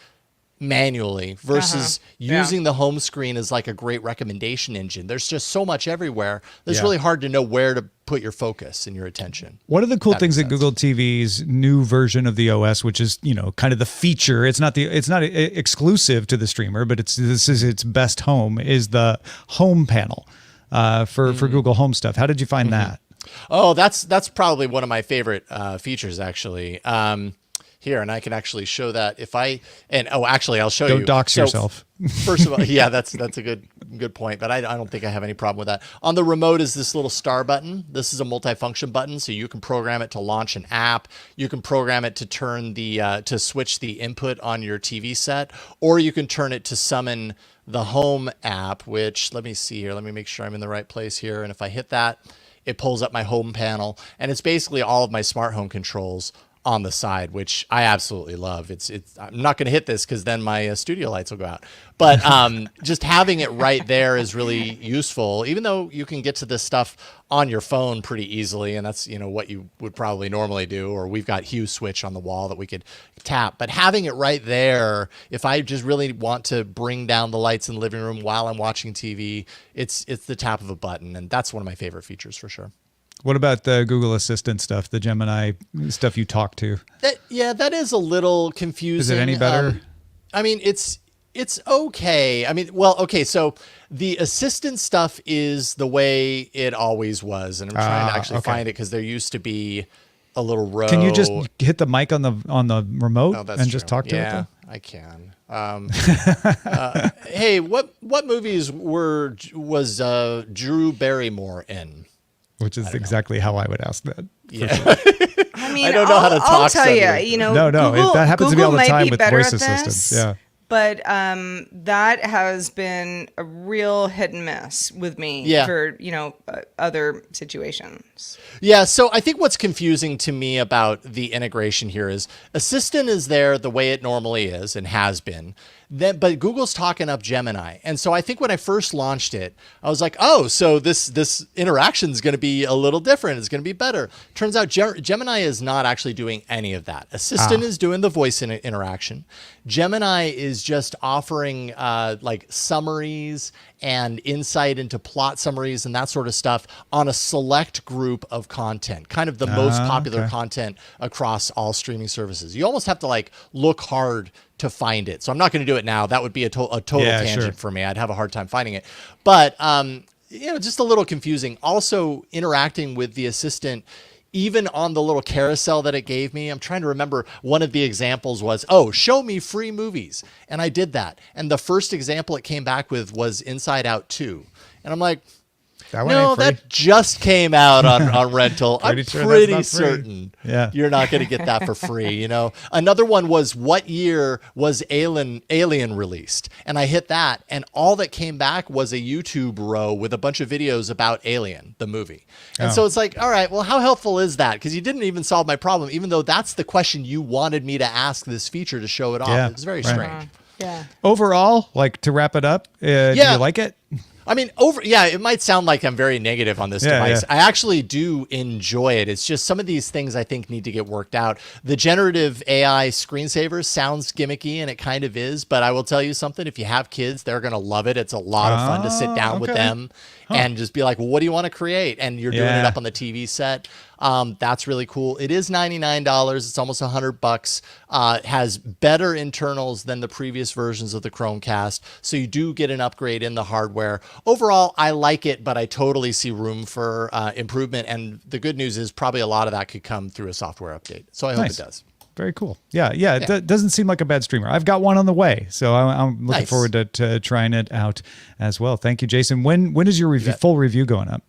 [SPEAKER 1] manually versus using the home screen as like a great recommendation engine. There's just so much everywhere. It's really hard to know where to put your focus and your attention.
[SPEAKER 3] One of the cool things that Google TV's new version of the OS, which is, kind of the feature, it's not exclusive to the streamer, but this is its best home, is the home panel for Google Home stuff. How did you find that?
[SPEAKER 1] Oh, that's probably one of my favorite features, actually. Here, and I can actually show that I'll show you.
[SPEAKER 3] Don't dox yourself.
[SPEAKER 1] First of all, yeah, that's a good point, but I don't think I have any problem with that. On the remote is this little star button. This is a multifunction button, so you can program it to launch an app. You can program it to turn to switch the input on your TV set, or you can turn it to summon the home app, which, let me see here. Let me make sure I'm in the right place here. And if I hit that, it pulls up my home panel, and it's basically all of my smart home controls on the side, which I absolutely love. I'm not going to hit this because then my studio lights will go out. But just having it right there is really useful, even though you can get to this stuff on your phone pretty easily. And that's, what you would probably normally do. Or we've got Hue switch on the wall that we could tap. But having it right there, if I just really want to bring down the lights in the living room while I'm watching TV, it's the tap of a button. And that's one of my favorite features for sure.
[SPEAKER 3] What about the Google Assistant stuff, the Gemini stuff you talk to?
[SPEAKER 1] That is a little confusing.
[SPEAKER 3] Is it any better?
[SPEAKER 1] I mean, it's It's okay. I mean, well, okay. So the assistant stuff is the way it always was, and I'm trying to actually find it because there used to be a little row.
[SPEAKER 3] Can you just hit the mic on the remote
[SPEAKER 1] that's
[SPEAKER 3] and
[SPEAKER 1] true.
[SPEAKER 3] just talk to it?
[SPEAKER 1] Yeah, I can. Hey, what movies was Drew Barrymore in?
[SPEAKER 3] Which is exactly how I would ask that.
[SPEAKER 1] Yeah.
[SPEAKER 2] I mean,
[SPEAKER 1] I don't know how to
[SPEAKER 2] I'll
[SPEAKER 1] talk
[SPEAKER 2] tell
[SPEAKER 1] suddenly.
[SPEAKER 2] you,
[SPEAKER 3] No,
[SPEAKER 2] Google,
[SPEAKER 3] that happens to me
[SPEAKER 2] Google
[SPEAKER 3] all the
[SPEAKER 2] might
[SPEAKER 3] time
[SPEAKER 2] be
[SPEAKER 3] with
[SPEAKER 2] better
[SPEAKER 3] voice
[SPEAKER 2] at
[SPEAKER 3] assistants.
[SPEAKER 2] this,
[SPEAKER 3] Yeah.
[SPEAKER 2] But that has been a real hit and miss with me for, other situations.
[SPEAKER 1] Yeah, so I think what's confusing to me about the integration here is Assistant is there the way it normally is and has been. But Google's talking up Gemini. And so I think when I first launched it, I was like, oh, so this interaction is going to be a little different. It's going to be better. Turns out Gemini is not actually doing any of that. Assistant is doing the voice interaction. Gemini is just offering like summaries and insight into plot summaries and that sort of stuff on a select group of content, kind of the most popular content across all streaming services. You almost have to like look hard to find it. So I'm not going to do it now. That would be a total tangent for me. I'd have a hard time finding it. But, just a little confusing. Also interacting with the assistant, even on the little carousel that it gave me. I'm trying to remember, one of the examples was, show me free movies. And I did that. And the first example it came back with was Inside Out 2. And I'm like, that just came out on rental. I'm pretty certain you're not going to get that for free. Another one was, what year was Alien released? And I hit that, and all that came back was a YouTube row with a bunch of videos about Alien, the movie. And so it's like, all right, well, how helpful is that? Because you didn't even solve my problem, even though that's the question you wanted me to ask this feature to show it off. It's very strange.
[SPEAKER 2] Yeah.
[SPEAKER 3] Overall, like to wrap it up, do you like it?
[SPEAKER 1] I mean, it might sound like I'm very negative on this device. I actually do enjoy it. It's just some of these things I think need to get worked out. The generative AI screensaver sounds gimmicky, and it kind of is, but I will tell you something. If you have kids, they're going to love it. It's a lot of fun to sit down with them and just be like, well, what do you want to create? And you're doing it up on the TV set. That's really cool. It is $99. It's almost $100. It has better internals than the previous versions of the Chromecast. So you do get an upgrade in the hardware. Overall, I like it, but I totally see room for improvement. And the good news is probably a lot of that could come through a software update. So I hope it does.
[SPEAKER 3] Very cool. Yeah. It doesn't seem like a bad streamer. I've got one on the way, so I'm looking forward to trying it out as well. Thank you, Jason. When is your full review going up?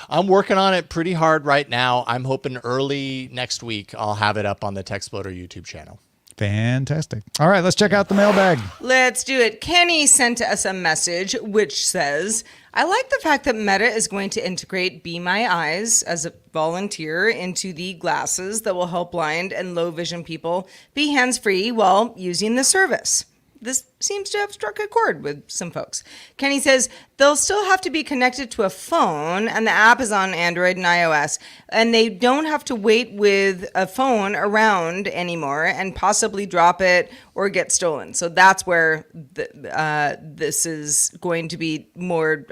[SPEAKER 1] I'm working on it pretty hard right now. I'm hoping early next week I'll have it up on the TechSploder YouTube channel.
[SPEAKER 3] Fantastic. All right, let's check out the mailbag.
[SPEAKER 2] Let's do it. Kenny sent us a message which says, I like the fact that Meta is going to integrate Be My Eyes as a volunteer into the glasses that will help blind and low vision people be hands-free while using the service. This seems to have struck a chord with some folks. Kenny says they'll still have to be connected to a phone, and the app is on Android and iOS, and they don't have to wait with a phone around anymore and possibly drop it or get stolen. So that's where this is going to be more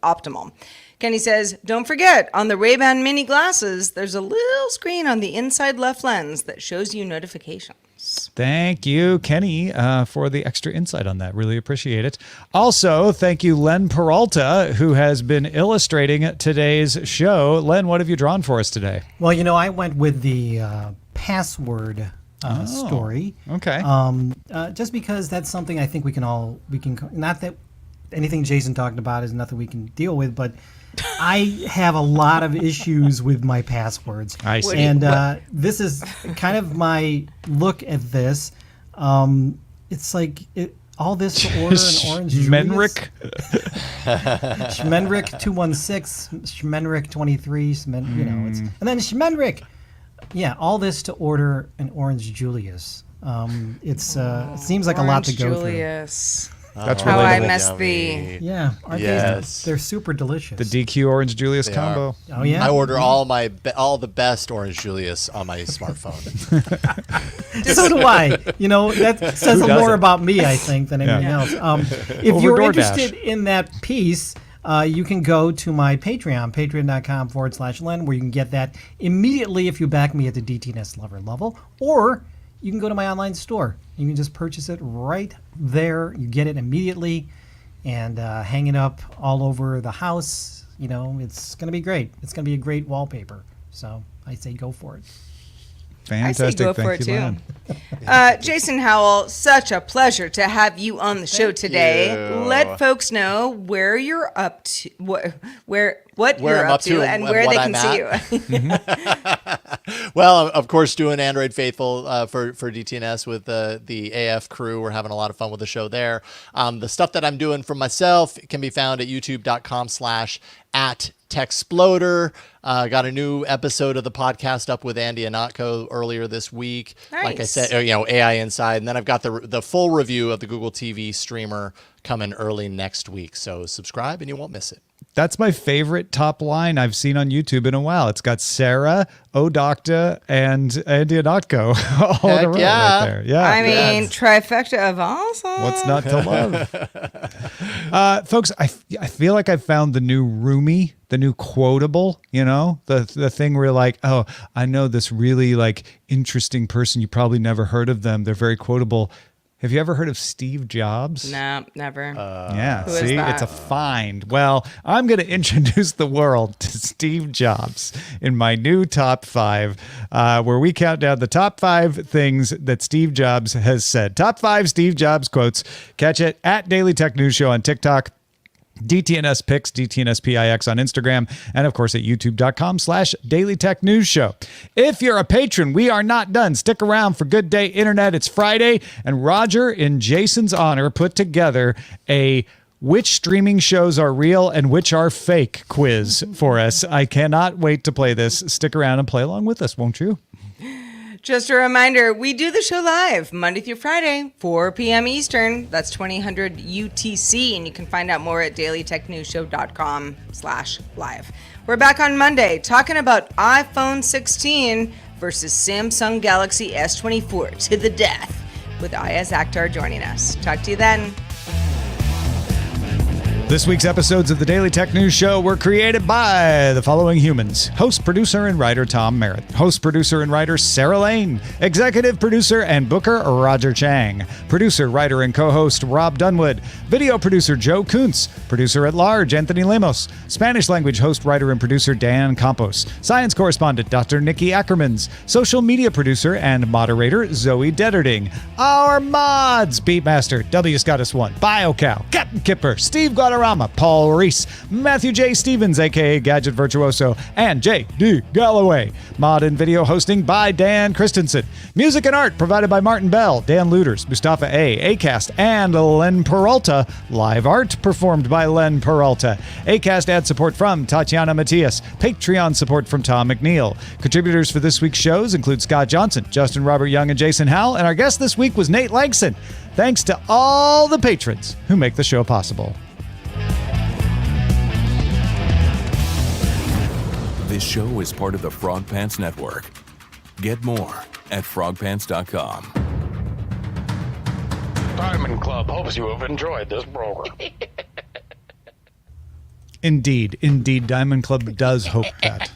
[SPEAKER 2] optimal. Kenny says, don't forget, on the Ray-Ban mini glasses, there's a little screen on the inside left lens that shows you notifications.
[SPEAKER 3] Thank you, Kenny, for the extra insight on that. Really appreciate it. Also, thank you, Len Peralta, who has been illustrating today's show. Len, what have you drawn for us today?
[SPEAKER 6] Well, I went with the password story.
[SPEAKER 3] Okay.
[SPEAKER 6] Just because that's something I think we can not that anything Jason talked about is nothing we can deal with, but I have a lot of issues with my passwords.
[SPEAKER 3] I see.
[SPEAKER 6] And this is kind of my look at this. It's like all this to order an orange
[SPEAKER 3] Schmenrick?
[SPEAKER 6] Schmenrick 216, Schmenrick 23, and then Schmenrick. Yeah, all this to order an orange Julius. It seems like a lot to go
[SPEAKER 2] Julius.
[SPEAKER 3] That's
[SPEAKER 2] How I
[SPEAKER 3] relatable.
[SPEAKER 2] messed thee.
[SPEAKER 6] through. Yeah, aren't
[SPEAKER 1] Yes.
[SPEAKER 6] they're super delicious.
[SPEAKER 3] The DQ Orange Julius
[SPEAKER 1] They
[SPEAKER 3] combo.
[SPEAKER 6] Oh yeah.
[SPEAKER 1] I order all the best Orange Julius on my smartphone.
[SPEAKER 6] So do I. That says more
[SPEAKER 1] doesn't?
[SPEAKER 6] about me, I think, than anything else. If
[SPEAKER 3] Over
[SPEAKER 6] you're
[SPEAKER 3] DoorDash.
[SPEAKER 6] interested in that piece, you can go to my Patreon, patreon.com/Len, where you can get that immediately if you back me at the DTNS Lover level, or you can go to my online store. You can just purchase it right there. You get it immediately and hang it up all over the house. You know, it's going to be great. It's going to be a great wallpaper. So I say go for it.
[SPEAKER 3] Fantastic.
[SPEAKER 2] I say go for
[SPEAKER 3] Thank
[SPEAKER 2] it
[SPEAKER 3] you,
[SPEAKER 2] too.
[SPEAKER 3] Len.
[SPEAKER 2] Jason Howell, such a pleasure to have you on the show today.
[SPEAKER 1] you.
[SPEAKER 2] Let folks know where you're up to, what you're
[SPEAKER 1] I'm
[SPEAKER 2] up to, and where
[SPEAKER 1] what
[SPEAKER 2] they
[SPEAKER 1] I'm
[SPEAKER 2] can see you.
[SPEAKER 1] Well, of course, doing Android Faithful for DTNS with the AF crew. We're having a lot of fun with the show there. The stuff that I'm doing for myself can be found at youtube.com/@Techsploder. Got a new episode of the podcast up with Andy Anatko earlier this week.
[SPEAKER 2] Nice.
[SPEAKER 1] Like I said, AI Inside. And then I've got the full review of the Google TV streamer coming early next week. So subscribe and you won't miss it.
[SPEAKER 3] That's my favorite top line I've seen on YouTube in a while. It's got Sarah, Odocta, and Andy Anatko all in a row
[SPEAKER 1] yeah.
[SPEAKER 3] right there. Yeah.
[SPEAKER 2] I mean, trifecta of awesome.
[SPEAKER 3] What's not to love? Folks, I feel like I found the new Roomie, the new quotable, the thing where you're like, oh, I know this really like interesting person. You probably never heard of them. They're very quotable. Have you ever heard of Steve Jobs?
[SPEAKER 2] No, never.
[SPEAKER 3] Yeah,
[SPEAKER 2] Who is
[SPEAKER 3] see,
[SPEAKER 2] that?
[SPEAKER 3] it's a find. Well, I'm going to introduce the world to Steve Jobs in my new top 5, where we count down the top 5 things that Steve Jobs has said. Top 5 Steve Jobs quotes. Catch it at Daily Tech News Show on TikTok, DTNS Pix, DTNS PIX on Instagram, and of course at youtube.com/Daily Tech News Show. If you're a patron, we are not done. Stick around for Good Day Internet. It's Friday, and Roger, in Jason's honor, put together a which streaming shows are real and which are fake quiz for us. I cannot wait to play this. Stick around and play along with us, won't you?
[SPEAKER 2] Just a reminder, we do the show live Monday through Friday, 4 p.m. Eastern. That's 2000 UTC, and you can find out more at dailytechnewsshow.com/live. We're back on Monday talking about iPhone 16 versus Samsung Galaxy S24 to the death with Iyaz Akhtar joining us. Talk to you then.
[SPEAKER 3] This week's episodes of the Daily Tech News Show were created by the following humans. Host, producer, and writer Tom Merritt. Host, producer, and writer Sarah Lane. Executive producer and booker Roger Chang. Producer, writer, and co-host Rob Dunwood. Video producer Joe Kuntz. Producer at large Anthony Lemos. Spanish language host, writer, and producer Dan Campos. Science correspondent Dr. Nikki Ackermans. Social media producer and moderator Zoe Detterding. Our mods, Beatmaster, W. Scottus1, BioCow, Captain Kipper, Steve Guadarrama, Paul Reese, Matthew J. Stevens, a.k.a. Gadget Virtuoso, and J.D. Galloway. Mod and video hosting by Dan Christensen. Music and art provided by Martin Bell, Dan Luders, Mustafa A., Acast, and Len Peralta. Live art performed by Len Peralta. Acast ad support from Tatiana Matias. Patreon support from Tom McNeil. Contributors for this week's shows include Scott Johnson, Justin Robert Young, and Jason Howell, and our guest this week was Nate Langson. Thanks to all the patrons who make the show possible.
[SPEAKER 8] This show is part of the Frog Pants Network. Get more at frogpants.com.
[SPEAKER 9] Diamond Club hopes you have enjoyed this program.
[SPEAKER 3] Indeed, Diamond Club does hope that.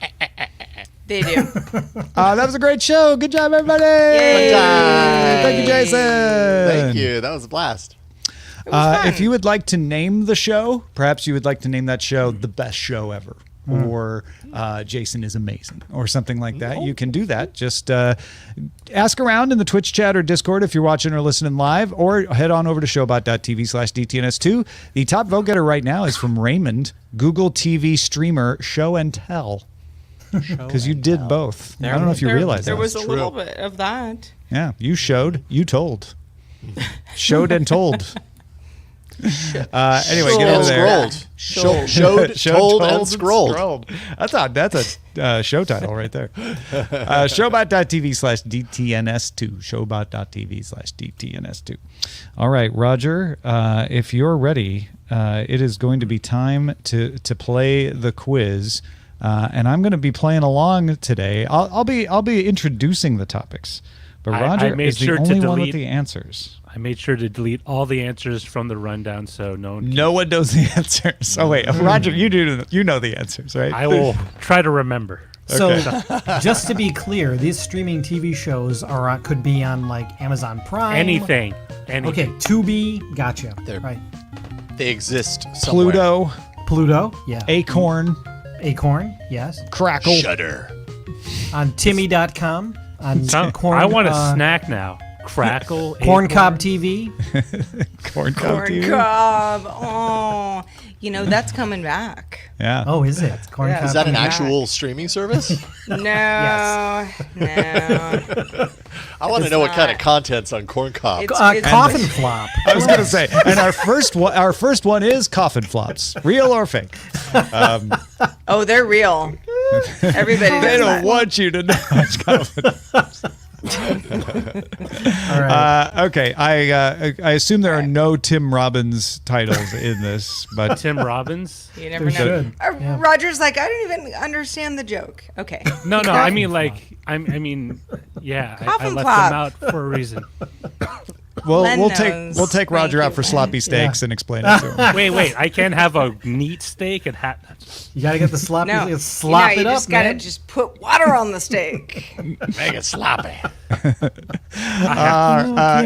[SPEAKER 2] They do.
[SPEAKER 3] That was a great show. Good job, everybody.
[SPEAKER 2] Yay.
[SPEAKER 3] Thank you, Jason.
[SPEAKER 1] Thank you. That was a blast.
[SPEAKER 3] If you would like to name the show, perhaps you would like to name that show The Best Show Ever. Or Jason is amazing, or something like that. You can do that. Just ask around in the Twitch chat or Discord if you're watching or listening live, or head on over to showbot.tv/DTNS2. The top vote getter right now is from Raymond, Google TV streamer Show and Tell. Because you did both. I don't know if you realize
[SPEAKER 2] there
[SPEAKER 3] that.
[SPEAKER 2] was a little bit of that.
[SPEAKER 3] Yeah, you showed, you told. Showed and told. Anyway, get over there.
[SPEAKER 1] Showed, told, and scrolled.
[SPEAKER 3] That's a show title right there. Showbot.tv/DTNS2. Showbot.tv/DTNS2. All right, Roger, if you're ready, it is going to be time to play the quiz. And I'm going to be playing along today. I'll be introducing the topics, But
[SPEAKER 4] I
[SPEAKER 3] Roger
[SPEAKER 4] made
[SPEAKER 3] is the
[SPEAKER 4] sure to
[SPEAKER 3] only one with
[SPEAKER 4] delete-
[SPEAKER 3] the answers.
[SPEAKER 4] I made sure to delete all the answers from the rundown, so no one.
[SPEAKER 3] No one knows the answers. Oh wait, Roger, you know the answers, right?
[SPEAKER 4] I will try to remember.
[SPEAKER 6] So, just to be clear, these streaming TV shows could be on like Amazon Prime.
[SPEAKER 4] Anything.
[SPEAKER 6] Okay, Tubi, gotcha.
[SPEAKER 1] They're-
[SPEAKER 6] Right.
[SPEAKER 1] They exist somewhere.
[SPEAKER 6] Pluto, yeah.
[SPEAKER 3] Acorn,
[SPEAKER 6] yes.
[SPEAKER 3] Crackle.
[SPEAKER 1] Shudder.
[SPEAKER 6] On Timmy.com. On Corn.
[SPEAKER 4] I want a snack now. Crackle.
[SPEAKER 6] Corn
[SPEAKER 4] Acorn.
[SPEAKER 6] Cob TV.
[SPEAKER 3] Corn
[SPEAKER 2] Corn cob. Oh, that's coming back.
[SPEAKER 3] Yeah.
[SPEAKER 6] Oh, is it? Corn
[SPEAKER 2] Yeah.
[SPEAKER 6] Cob
[SPEAKER 1] Is that an
[SPEAKER 6] TV.
[SPEAKER 1] actual streaming service?
[SPEAKER 2] No, no.
[SPEAKER 1] I want to know what kind of content's on corn cob.
[SPEAKER 2] It's-
[SPEAKER 6] Coffin Flop.
[SPEAKER 3] I was gonna say, and our first one is coffin flops, real or fake.
[SPEAKER 2] Oh, they're real. Everybody
[SPEAKER 3] They
[SPEAKER 2] does
[SPEAKER 3] don't
[SPEAKER 2] that.
[SPEAKER 3] want you to know it's coffin.
[SPEAKER 6] All right.
[SPEAKER 3] Okay, I assume there are no Tim Robbins titles in this, but
[SPEAKER 4] Tim Robbins?
[SPEAKER 2] You never
[SPEAKER 6] There
[SPEAKER 2] know.
[SPEAKER 6] should. Yeah.
[SPEAKER 2] Roger's like, I don't even understand the joke. Okay.
[SPEAKER 4] No. I mean, like, I mean, yeah. I
[SPEAKER 2] Coffin
[SPEAKER 4] left
[SPEAKER 2] flop.
[SPEAKER 4] them out for a reason.
[SPEAKER 3] we'll
[SPEAKER 2] Len
[SPEAKER 3] take
[SPEAKER 2] knows.
[SPEAKER 3] Roger
[SPEAKER 2] Thank
[SPEAKER 3] out
[SPEAKER 2] you,
[SPEAKER 3] for
[SPEAKER 2] Len.
[SPEAKER 3] sloppy steaks and explain it to him.
[SPEAKER 4] Wait. I can't have a neat steak and hat.
[SPEAKER 6] You got to get the sloppy.
[SPEAKER 2] No,
[SPEAKER 6] You slop
[SPEAKER 2] you
[SPEAKER 6] it up,
[SPEAKER 2] just gotta
[SPEAKER 6] man.
[SPEAKER 2] just put water on the steak.
[SPEAKER 1] Make it sloppy.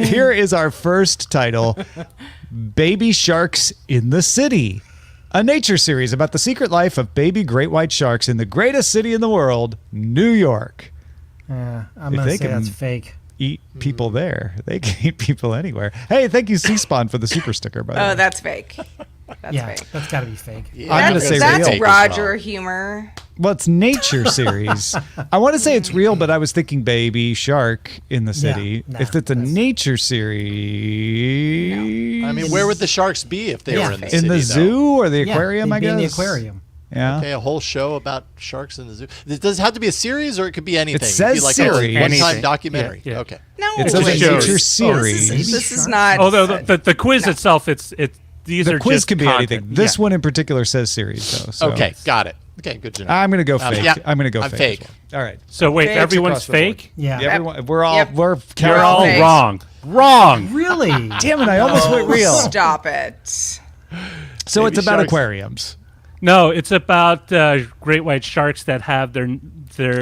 [SPEAKER 3] Here is our first title: Baby Sharks in the City. A nature series about the secret life of baby great white sharks in the greatest city in the world, New York.
[SPEAKER 6] I'm
[SPEAKER 3] If
[SPEAKER 6] going to
[SPEAKER 3] they
[SPEAKER 6] say
[SPEAKER 3] can-
[SPEAKER 6] that's fake.
[SPEAKER 3] Eat people there. They can eat people anywhere. Hey, thank you, C-Spawn, for the super sticker, by the way.
[SPEAKER 2] Oh, that's fake. That's
[SPEAKER 6] Yeah,
[SPEAKER 2] fake.
[SPEAKER 6] that's got to be fake.
[SPEAKER 3] I'm gonna say
[SPEAKER 2] that's
[SPEAKER 3] real.
[SPEAKER 2] Roger humor.
[SPEAKER 3] Well, it's nature series. I want to say it's real, but I was thinking baby shark in the city.
[SPEAKER 6] nah,
[SPEAKER 3] If it's a
[SPEAKER 6] that's-
[SPEAKER 3] nature series,
[SPEAKER 1] I mean, where would the sharks be if they
[SPEAKER 6] Yeah.
[SPEAKER 1] were in the
[SPEAKER 3] in
[SPEAKER 1] city,
[SPEAKER 3] the
[SPEAKER 1] though?
[SPEAKER 3] zoo or the
[SPEAKER 6] Yeah,
[SPEAKER 3] aquarium?
[SPEAKER 6] they'd
[SPEAKER 3] I
[SPEAKER 6] be
[SPEAKER 3] guess
[SPEAKER 6] in the aquarium.
[SPEAKER 3] Yeah.
[SPEAKER 1] Okay, a whole show about sharks in the zoo. Does it have to be a series, or it could be anything? It
[SPEAKER 3] says
[SPEAKER 1] could be like
[SPEAKER 3] series.
[SPEAKER 1] a one-time
[SPEAKER 4] Anything.
[SPEAKER 1] documentary.
[SPEAKER 4] Yeah.
[SPEAKER 1] Okay.
[SPEAKER 2] No,
[SPEAKER 3] It's
[SPEAKER 4] a
[SPEAKER 3] a
[SPEAKER 4] show.
[SPEAKER 3] nature
[SPEAKER 2] This
[SPEAKER 3] series.
[SPEAKER 2] is not.
[SPEAKER 4] Although the quiz itself, these
[SPEAKER 3] The
[SPEAKER 4] are
[SPEAKER 3] quiz
[SPEAKER 4] just
[SPEAKER 3] can be
[SPEAKER 4] content.
[SPEAKER 3] anything. This
[SPEAKER 4] Yeah.
[SPEAKER 3] one in particular says series, though. So.
[SPEAKER 1] Okay, got it. Okay, good to know.
[SPEAKER 3] I'm gonna go fake.
[SPEAKER 1] yeah,
[SPEAKER 3] I'm gonna go
[SPEAKER 1] I'm
[SPEAKER 3] fake.
[SPEAKER 1] fake.
[SPEAKER 3] as well. All right.
[SPEAKER 4] So wait,
[SPEAKER 2] Fake.
[SPEAKER 4] everyone's
[SPEAKER 3] Across the board.
[SPEAKER 4] fake?
[SPEAKER 6] Yeah.
[SPEAKER 3] Everyone, we're all
[SPEAKER 2] Yep.
[SPEAKER 3] we're
[SPEAKER 4] You're all
[SPEAKER 2] Fake.
[SPEAKER 4] wrong. Wrong.
[SPEAKER 6] Really?
[SPEAKER 3] Damn it! I almost went real.
[SPEAKER 2] Stop it.
[SPEAKER 3] So
[SPEAKER 1] Baby
[SPEAKER 3] it's about
[SPEAKER 1] sharks.
[SPEAKER 3] aquariums.
[SPEAKER 4] No, it's about great white sharks that have their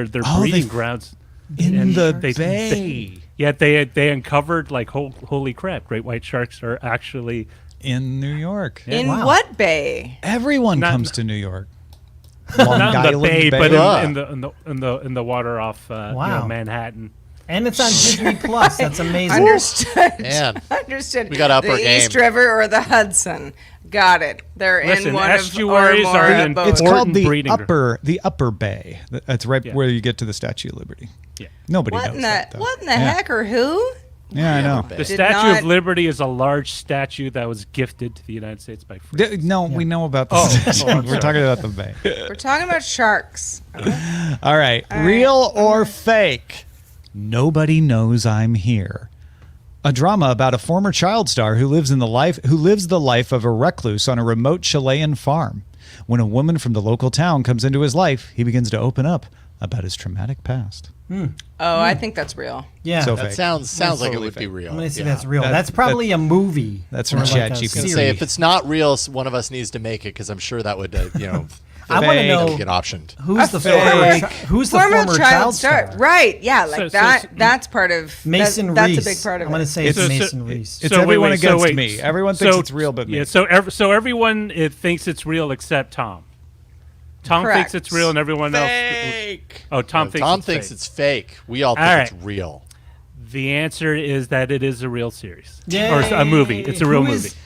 [SPEAKER 4] breeding grounds
[SPEAKER 3] In
[SPEAKER 4] And
[SPEAKER 3] the
[SPEAKER 4] they-
[SPEAKER 3] bay.
[SPEAKER 4] Yet they uncovered like holy crap, great white sharks are actually
[SPEAKER 3] In New York.
[SPEAKER 2] In
[SPEAKER 6] Wow.
[SPEAKER 2] what bay?
[SPEAKER 3] Everyone
[SPEAKER 4] Not-
[SPEAKER 3] comes to New York. Long
[SPEAKER 4] not in the
[SPEAKER 3] Island
[SPEAKER 4] bay, but
[SPEAKER 1] Ah.
[SPEAKER 4] in the water off
[SPEAKER 6] Wow.
[SPEAKER 4] Manhattan.
[SPEAKER 6] And it's on Disney Plus. That's amazing.
[SPEAKER 2] Understood.
[SPEAKER 1] Man.
[SPEAKER 2] Understood.
[SPEAKER 1] We gotta up
[SPEAKER 2] the
[SPEAKER 1] our game.
[SPEAKER 2] East River or the Hudson. Got it. They're
[SPEAKER 4] Listen,
[SPEAKER 2] in one
[SPEAKER 4] estuaries
[SPEAKER 2] of or more
[SPEAKER 4] are
[SPEAKER 2] of
[SPEAKER 4] in-
[SPEAKER 2] both.
[SPEAKER 3] It's
[SPEAKER 4] Important
[SPEAKER 3] called
[SPEAKER 4] breeding
[SPEAKER 3] the upper bay. That's right
[SPEAKER 4] Yeah.
[SPEAKER 3] where you get to the Statue of Liberty.
[SPEAKER 4] Yeah.
[SPEAKER 3] Nobody
[SPEAKER 2] What
[SPEAKER 3] knows
[SPEAKER 2] in
[SPEAKER 3] that,
[SPEAKER 2] the
[SPEAKER 3] though.
[SPEAKER 2] what in the
[SPEAKER 3] Yeah.
[SPEAKER 2] heck or who?
[SPEAKER 3] Yeah, I know.
[SPEAKER 4] The
[SPEAKER 2] Did
[SPEAKER 4] Statue
[SPEAKER 2] not-
[SPEAKER 4] of Liberty is a large statue that was gifted to the United States by France.
[SPEAKER 3] No, we know about the
[SPEAKER 4] Oh,
[SPEAKER 3] statue.
[SPEAKER 4] I'm
[SPEAKER 3] We're
[SPEAKER 4] sorry.
[SPEAKER 3] talking about the bay.
[SPEAKER 2] We're talking about sharks.
[SPEAKER 3] All right. Real or fake? Nobody knows I'm here. A drama about a former child star who lives the life of a recluse on a remote Chilean farm. When a woman from the local town comes into his life, he begins to open up about his traumatic past.
[SPEAKER 2] Oh, I think that's real.
[SPEAKER 6] Yeah.
[SPEAKER 3] So
[SPEAKER 1] That
[SPEAKER 3] fake.
[SPEAKER 1] sounds like it
[SPEAKER 3] totally
[SPEAKER 1] would be
[SPEAKER 3] fake.
[SPEAKER 1] real.
[SPEAKER 6] I'm going to say
[SPEAKER 1] Yeah.
[SPEAKER 6] that's real.
[SPEAKER 3] That-
[SPEAKER 6] That's probably a movie.
[SPEAKER 3] That's
[SPEAKER 6] or
[SPEAKER 3] from
[SPEAKER 6] like a
[SPEAKER 3] ChatGPT.
[SPEAKER 6] series.
[SPEAKER 1] Say if it's not real, one of us needs to make it because I'm sure that would,
[SPEAKER 6] I want to
[SPEAKER 3] Fake.
[SPEAKER 6] know
[SPEAKER 1] get optioned.
[SPEAKER 6] who's the
[SPEAKER 3] Fake.
[SPEAKER 6] former child star.
[SPEAKER 2] Right. Yeah, like
[SPEAKER 4] So-
[SPEAKER 2] that.
[SPEAKER 4] so-
[SPEAKER 2] that's part of
[SPEAKER 6] Mason
[SPEAKER 2] that's
[SPEAKER 6] Reese.
[SPEAKER 2] a big part of
[SPEAKER 6] I'm going
[SPEAKER 2] it.
[SPEAKER 6] to say it's
[SPEAKER 4] So-
[SPEAKER 6] Mason Reese.
[SPEAKER 3] It's everyone against me. Everyone thinks it's real but me.
[SPEAKER 4] Yeah, so everyone thinks it's real except Tom. Tom
[SPEAKER 2] Correct.
[SPEAKER 4] thinks it's real and everyone else. Oh, Tom thinks
[SPEAKER 1] Tom
[SPEAKER 4] it's
[SPEAKER 1] thinks
[SPEAKER 4] fake.
[SPEAKER 1] it's fake. We all think
[SPEAKER 4] All
[SPEAKER 1] it's
[SPEAKER 4] right.
[SPEAKER 1] real.
[SPEAKER 4] The answer is that it is a real series
[SPEAKER 6] Yay.
[SPEAKER 4] or a movie. It's a real
[SPEAKER 6] Who is-
[SPEAKER 4] movie.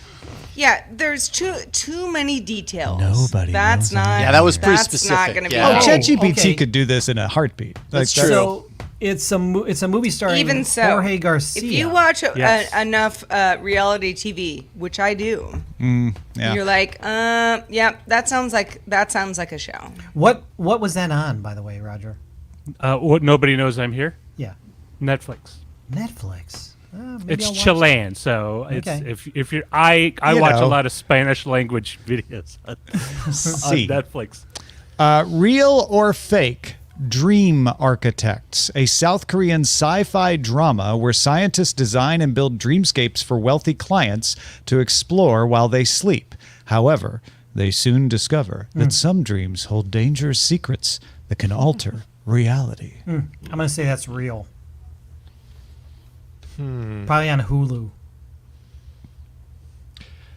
[SPEAKER 2] Yeah, there's too many details.
[SPEAKER 3] Nobody
[SPEAKER 2] That's
[SPEAKER 3] knows
[SPEAKER 2] not.
[SPEAKER 1] Yeah, that was pretty
[SPEAKER 2] that's
[SPEAKER 1] specific.
[SPEAKER 2] not going to be.
[SPEAKER 1] Yeah.
[SPEAKER 3] Oh,
[SPEAKER 6] Oh,
[SPEAKER 3] ChatGPT
[SPEAKER 6] okay.
[SPEAKER 3] could do this in a heartbeat.
[SPEAKER 1] That's
[SPEAKER 3] Like,
[SPEAKER 1] true.
[SPEAKER 6] So it's a movie starring
[SPEAKER 2] Even so,
[SPEAKER 6] Jorge Garcia.
[SPEAKER 2] if you watch
[SPEAKER 4] Yes.
[SPEAKER 2] enough reality TV, which I do,
[SPEAKER 3] yeah.
[SPEAKER 2] you're like, yeah, that sounds like a show.
[SPEAKER 6] what was that on, by the way, Roger?
[SPEAKER 4] What nobody knows I'm here.
[SPEAKER 6] Yeah,
[SPEAKER 4] Netflix.
[SPEAKER 6] Netflix. Maybe
[SPEAKER 4] It's
[SPEAKER 6] I'll watch
[SPEAKER 4] Chilean, so it's
[SPEAKER 6] Okay.
[SPEAKER 4] if you're I
[SPEAKER 3] You
[SPEAKER 4] watch
[SPEAKER 3] know.
[SPEAKER 4] a lot of Spanish language videos on
[SPEAKER 3] See.
[SPEAKER 4] Netflix.
[SPEAKER 3] Real or fake? Dream Architects, a South Korean sci-fi drama where scientists design and build dreamscapes for wealthy clients to explore while they sleep. However, they soon discover that some dreams hold dangerous secrets that can alter reality.
[SPEAKER 6] I'm going to say that's real. Probably on Hulu.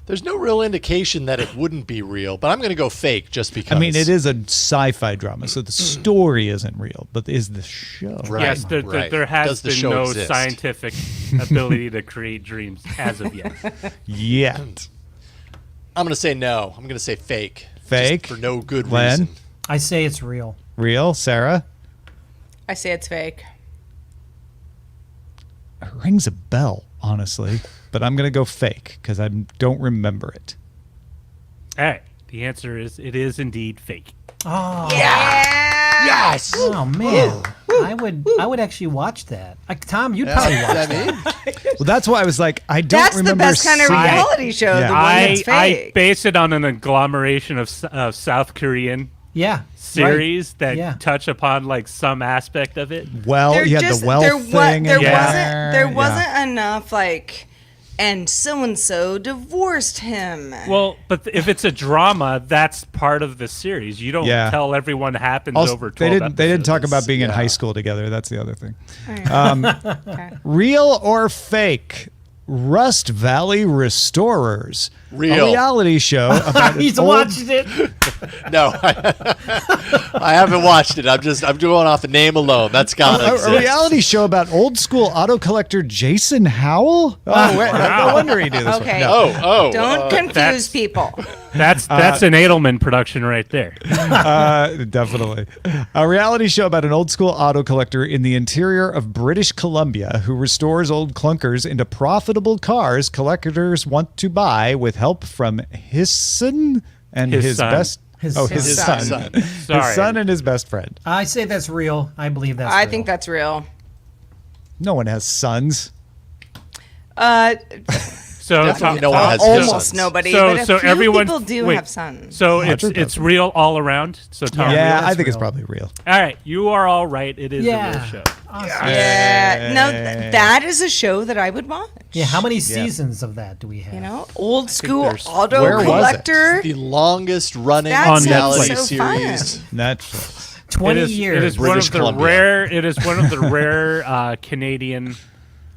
[SPEAKER 1] There's no real indication that it wouldn't be real, but I'm going to go fake just because.
[SPEAKER 3] I mean, it is a sci-fi drama, so the story isn't real, but is the show.
[SPEAKER 1] Right.
[SPEAKER 4] Yes, there
[SPEAKER 1] Does
[SPEAKER 4] has
[SPEAKER 1] the
[SPEAKER 4] been
[SPEAKER 1] show
[SPEAKER 4] no
[SPEAKER 1] exist?
[SPEAKER 4] scientific ability to create dreams as of yet.
[SPEAKER 3] Yet.
[SPEAKER 1] I'm going to say no. I'm going to say fake.
[SPEAKER 3] Fake?
[SPEAKER 1] Just for no good
[SPEAKER 3] Len?
[SPEAKER 1] reason.
[SPEAKER 6] I say it's real.
[SPEAKER 3] Real? Sarah?
[SPEAKER 2] I say it's fake.
[SPEAKER 3] It rings a bell, honestly, but I'm going to go fake because I don't remember it.
[SPEAKER 4] All right. The answer is it is indeed fake.
[SPEAKER 6] Oh,
[SPEAKER 1] Yes!
[SPEAKER 6] oh man. I would actually watch that. Tom, you'd probably watch that.
[SPEAKER 3] Well, that's why I was like, I don't
[SPEAKER 2] That's the
[SPEAKER 3] remember
[SPEAKER 2] best kind of
[SPEAKER 3] seeing-
[SPEAKER 2] reality show.
[SPEAKER 3] Yeah.
[SPEAKER 2] The one that's
[SPEAKER 4] I
[SPEAKER 2] fake.
[SPEAKER 4] base it on an agglomeration of South Korean
[SPEAKER 6] Yeah.
[SPEAKER 4] series that
[SPEAKER 6] Yeah.
[SPEAKER 4] touch upon like some aspect of it.
[SPEAKER 3] Well,
[SPEAKER 2] There
[SPEAKER 3] you had
[SPEAKER 2] just-
[SPEAKER 3] the wealth
[SPEAKER 2] there
[SPEAKER 3] thing.
[SPEAKER 2] there
[SPEAKER 3] in
[SPEAKER 2] wasn't
[SPEAKER 3] Yeah.
[SPEAKER 2] wasn't enough like, and so and so divorced him.
[SPEAKER 4] Well, but if it's a drama, that's part of the series. You don't
[SPEAKER 3] Yeah.
[SPEAKER 4] tell everyone happens
[SPEAKER 3] Also,
[SPEAKER 4] over 12
[SPEAKER 3] they didn't talk
[SPEAKER 4] episodes.
[SPEAKER 3] about being in high school together. That's the other thing. Real or fake? Rust Valley Restorers.
[SPEAKER 1] Real.
[SPEAKER 3] A reality show about
[SPEAKER 6] He's
[SPEAKER 3] an old-
[SPEAKER 6] watched it.
[SPEAKER 1] No, I haven't watched it. I'm going off the name alone. That's gotta exist.
[SPEAKER 3] a reality show about old school auto collector Jason Howell. Oh, wait, no wonder he did this
[SPEAKER 2] Okay.
[SPEAKER 3] one. No.
[SPEAKER 1] Oh,
[SPEAKER 2] Don't confuse
[SPEAKER 4] that's-
[SPEAKER 2] people.
[SPEAKER 4] That's an Edelman production right there.
[SPEAKER 3] Definitely. A reality show about an old school auto collector in the interior of British Columbia who restores old clunkers into profitable cars collectors want to buy with help from his son and
[SPEAKER 4] His
[SPEAKER 3] his
[SPEAKER 4] son.
[SPEAKER 3] best
[SPEAKER 6] His
[SPEAKER 3] son.
[SPEAKER 1] son.
[SPEAKER 3] His
[SPEAKER 4] Sorry.
[SPEAKER 3] son and his best friend.
[SPEAKER 6] I say that's real. I believe that's
[SPEAKER 2] I
[SPEAKER 6] real.
[SPEAKER 2] think that's real.
[SPEAKER 3] No one has sons.
[SPEAKER 4] So
[SPEAKER 1] Definitely no one has
[SPEAKER 2] Almost
[SPEAKER 1] sons.
[SPEAKER 2] nobody.
[SPEAKER 4] So-
[SPEAKER 2] but a
[SPEAKER 4] so
[SPEAKER 2] few
[SPEAKER 4] everyone-
[SPEAKER 2] people do
[SPEAKER 4] wait.
[SPEAKER 2] have sons.
[SPEAKER 4] So
[SPEAKER 3] Roger
[SPEAKER 4] it's
[SPEAKER 3] does.
[SPEAKER 4] real all around. So Tom,
[SPEAKER 3] Yeah,
[SPEAKER 6] that's
[SPEAKER 3] I think it's
[SPEAKER 6] real.
[SPEAKER 3] probably real.
[SPEAKER 4] all right, you are all right. It is a
[SPEAKER 6] Yeah.
[SPEAKER 4] real show.
[SPEAKER 6] Awesome.
[SPEAKER 2] Yeah, no, that is a show that I would watch.
[SPEAKER 6] Yeah, how many seasons of that do we have?
[SPEAKER 2] You know, old school
[SPEAKER 4] there's-
[SPEAKER 2] auto
[SPEAKER 3] Where was it?
[SPEAKER 2] collector.
[SPEAKER 1] The longest running
[SPEAKER 2] That
[SPEAKER 1] reality
[SPEAKER 4] sounds
[SPEAKER 2] so fun.
[SPEAKER 1] series.
[SPEAKER 3] Netflix.
[SPEAKER 6] 20
[SPEAKER 4] It is
[SPEAKER 6] years.
[SPEAKER 4] one
[SPEAKER 1] British
[SPEAKER 4] of the
[SPEAKER 1] Columbia.
[SPEAKER 4] rare. It is one of the rare Canadian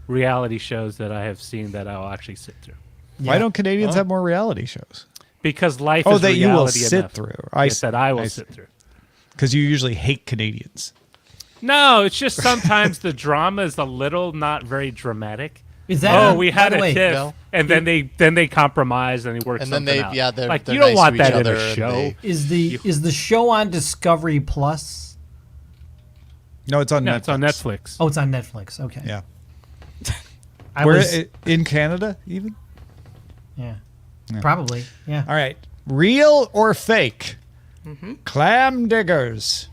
[SPEAKER 4] reality shows that I have seen that I'll actually sit through.
[SPEAKER 3] Why don't Canadians have more reality shows?
[SPEAKER 4] Because life
[SPEAKER 3] Oh,
[SPEAKER 4] is
[SPEAKER 3] that you will
[SPEAKER 4] reality
[SPEAKER 3] sit
[SPEAKER 4] enough.
[SPEAKER 3] through.
[SPEAKER 4] I said I will
[SPEAKER 3] I
[SPEAKER 4] sit through.
[SPEAKER 3] Because you usually hate Canadians.
[SPEAKER 4] No, it's just sometimes the drama is a little not very dramatic.
[SPEAKER 6] Is that
[SPEAKER 4] Oh, we had
[SPEAKER 6] by the
[SPEAKER 4] a
[SPEAKER 6] way,
[SPEAKER 4] tiff,
[SPEAKER 1] no.
[SPEAKER 4] and then they compromise and they work
[SPEAKER 1] And then
[SPEAKER 4] something
[SPEAKER 1] they-
[SPEAKER 4] out.
[SPEAKER 1] yeah, they're-
[SPEAKER 4] like
[SPEAKER 1] they're
[SPEAKER 4] you don't
[SPEAKER 1] nice
[SPEAKER 4] want
[SPEAKER 1] to each
[SPEAKER 4] that in
[SPEAKER 1] other
[SPEAKER 4] a
[SPEAKER 1] and
[SPEAKER 4] show.
[SPEAKER 1] they-
[SPEAKER 6] Is the show on Discovery Plus?
[SPEAKER 3] No, it's on
[SPEAKER 4] No,
[SPEAKER 3] Netflix.
[SPEAKER 4] it's on Netflix.
[SPEAKER 6] Oh, it's on Netflix. Okay.
[SPEAKER 3] Yeah.
[SPEAKER 6] I
[SPEAKER 3] Where
[SPEAKER 6] was,
[SPEAKER 3] in Canada even?
[SPEAKER 6] yeah. Probably. Yeah.
[SPEAKER 3] All right. Real or fake? Clam Diggers.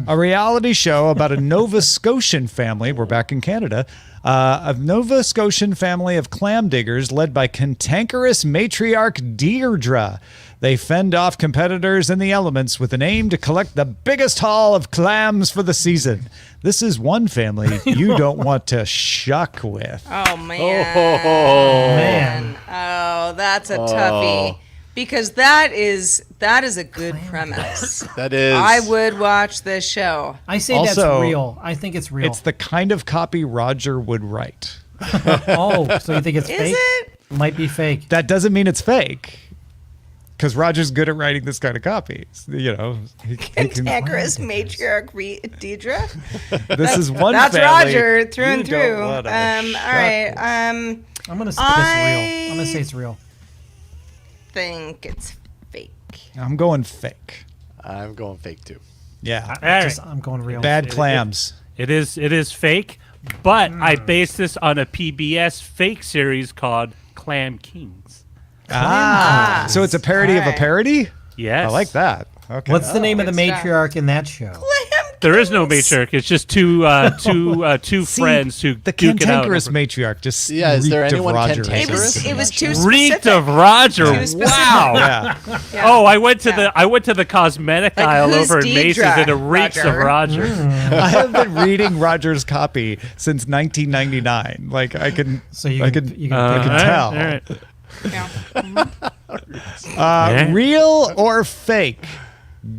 [SPEAKER 3] A reality show about a Nova Scotian family. We're back in Canada. A Nova Scotian family of clam diggers led by cantankerous matriarch Deirdre. They fend off competitors in the elements with an aim to collect the biggest haul of clams for the season. This is one family you don't want to shuck with.
[SPEAKER 2] Oh man.
[SPEAKER 6] Man.
[SPEAKER 2] Oh, that's a toughie. Because that is a good premise.
[SPEAKER 1] That is.
[SPEAKER 2] I would watch this show.
[SPEAKER 6] I say
[SPEAKER 3] Also,
[SPEAKER 6] that's real. I think it's real.
[SPEAKER 3] It's the kind of copy Roger would write.
[SPEAKER 6] Oh, so you think it's
[SPEAKER 2] Is
[SPEAKER 6] fake?
[SPEAKER 2] it?
[SPEAKER 6] Might be fake.
[SPEAKER 3] That doesn't mean it's fake. Because Roger's good at writing this kind of copy. You know, he can,
[SPEAKER 2] Cantankerous matriarch Deidre.
[SPEAKER 3] this is one
[SPEAKER 2] That's
[SPEAKER 3] family
[SPEAKER 2] Roger through
[SPEAKER 3] you
[SPEAKER 2] and
[SPEAKER 3] don't
[SPEAKER 2] through.
[SPEAKER 3] wanna
[SPEAKER 2] All
[SPEAKER 3] shuck
[SPEAKER 2] right.
[SPEAKER 3] with.
[SPEAKER 6] I'm gonna say it's real. I'm gonna say it's real.
[SPEAKER 2] Think it's fake.
[SPEAKER 3] I'm going fake.
[SPEAKER 1] I'm going fake too.
[SPEAKER 3] Yeah.
[SPEAKER 4] All right.
[SPEAKER 6] Just, I'm going real.
[SPEAKER 3] Bad clams.
[SPEAKER 4] It is fake, but I base this on a PBS fake series called Clam Kings.
[SPEAKER 3] So it's a parody of a
[SPEAKER 2] Alright.
[SPEAKER 3] parody?
[SPEAKER 4] Yes.
[SPEAKER 3] I like that. Okay.
[SPEAKER 6] What's the name of the
[SPEAKER 2] good stuff.
[SPEAKER 6] matriarch in that show?
[SPEAKER 2] Clam
[SPEAKER 4] There is no matriarch. It's just two friends who
[SPEAKER 3] The
[SPEAKER 4] duke it out.
[SPEAKER 3] cantankerous matriarch just
[SPEAKER 1] Yeah, is there
[SPEAKER 3] reeked of
[SPEAKER 1] anyone
[SPEAKER 3] Roger.
[SPEAKER 1] cantankerous?
[SPEAKER 2] It was too specific.
[SPEAKER 4] Reeked of Roger.
[SPEAKER 2] Too specific.
[SPEAKER 4] Wow.
[SPEAKER 3] Yeah.
[SPEAKER 2] Yeah.
[SPEAKER 4] Oh, I went to the cosmetic
[SPEAKER 2] Like,
[SPEAKER 4] aisle
[SPEAKER 2] who's
[SPEAKER 4] over at Macy's
[SPEAKER 2] Deidre,
[SPEAKER 4] and it reeks of
[SPEAKER 2] Roger?
[SPEAKER 4] Roger.
[SPEAKER 3] I have been reading Roger's copy since 1999. Like I can,
[SPEAKER 6] So you
[SPEAKER 3] I
[SPEAKER 6] can-
[SPEAKER 3] can,
[SPEAKER 6] you can
[SPEAKER 3] I
[SPEAKER 6] pick
[SPEAKER 3] can
[SPEAKER 6] it
[SPEAKER 3] tell.
[SPEAKER 4] All right.
[SPEAKER 2] Yeah.
[SPEAKER 3] Real or fake?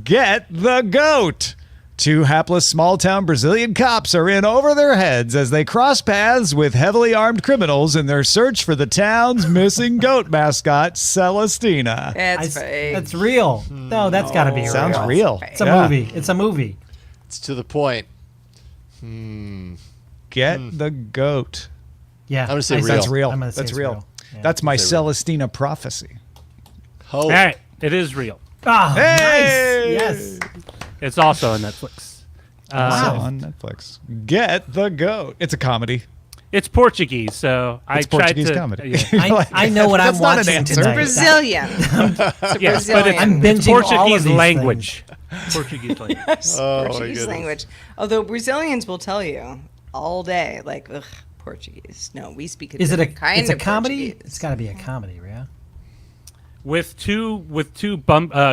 [SPEAKER 3] Get the goat. Two hapless small-town Brazilian cops are in over their heads as they cross paths with heavily armed criminals in their search for the town's missing goat mascot, Celestina.
[SPEAKER 2] It's fake.
[SPEAKER 6] That's real. No, that's got to be
[SPEAKER 3] Sounds
[SPEAKER 6] real.
[SPEAKER 3] real.
[SPEAKER 6] It's a
[SPEAKER 3] Yeah.
[SPEAKER 6] movie. It's a movie.
[SPEAKER 1] It's to the point.
[SPEAKER 3] Get the goat.
[SPEAKER 6] Yeah,
[SPEAKER 1] I'm gonna say real.
[SPEAKER 3] That's real.
[SPEAKER 6] I'm gonna say
[SPEAKER 3] That's
[SPEAKER 6] it's
[SPEAKER 3] real.
[SPEAKER 6] real. Yeah.
[SPEAKER 3] That's my Celestina prophecy.
[SPEAKER 1] Oh,
[SPEAKER 4] All right. It is real.
[SPEAKER 6] Ah,
[SPEAKER 3] Hey!
[SPEAKER 6] nice. Yes.
[SPEAKER 4] It's also on Netflix.
[SPEAKER 3] Also on Netflix. Get the goat. It's a comedy.
[SPEAKER 4] It's Portuguese, so
[SPEAKER 3] It's
[SPEAKER 4] I tried
[SPEAKER 3] Portuguese
[SPEAKER 4] to.
[SPEAKER 3] comedy.
[SPEAKER 4] Yeah.
[SPEAKER 6] I know what I'm
[SPEAKER 3] That's not an
[SPEAKER 6] watching
[SPEAKER 3] answer.
[SPEAKER 6] tonight.
[SPEAKER 2] Brazilian.
[SPEAKER 4] Yes, but
[SPEAKER 2] Brazilian.
[SPEAKER 6] I'm
[SPEAKER 4] it's
[SPEAKER 6] binging all of
[SPEAKER 4] Portuguese
[SPEAKER 6] these
[SPEAKER 4] language. Portuguese language.
[SPEAKER 1] Oh, my
[SPEAKER 2] Portuguese
[SPEAKER 1] goodness.
[SPEAKER 2] language. Although Brazilians will tell you all day, like, ugh, Portuguese. No, we speak a
[SPEAKER 6] Is it a
[SPEAKER 2] different kind
[SPEAKER 6] it's a
[SPEAKER 2] of
[SPEAKER 6] comedy?
[SPEAKER 2] Portuguese.
[SPEAKER 6] It's got to be a comedy, yeah.
[SPEAKER 4] With two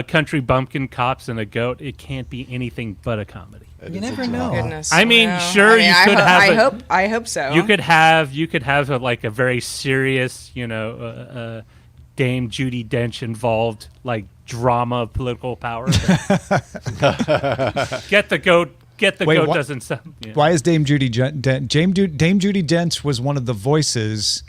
[SPEAKER 4] country bumpkin cops and a goat, it can't be anything but a comedy.
[SPEAKER 6] You never know.
[SPEAKER 2] Goodness.
[SPEAKER 4] I mean,
[SPEAKER 2] no.
[SPEAKER 4] sure, you could have
[SPEAKER 2] I hope so.
[SPEAKER 4] You could have like a very serious, Dame Judi Dench involved, like drama of political power. Get the goat.
[SPEAKER 3] Wait,
[SPEAKER 4] goat
[SPEAKER 3] what?
[SPEAKER 4] doesn't sound. Yeah.
[SPEAKER 3] Why is Dame Judi Dame Judi Dench was one of the voices?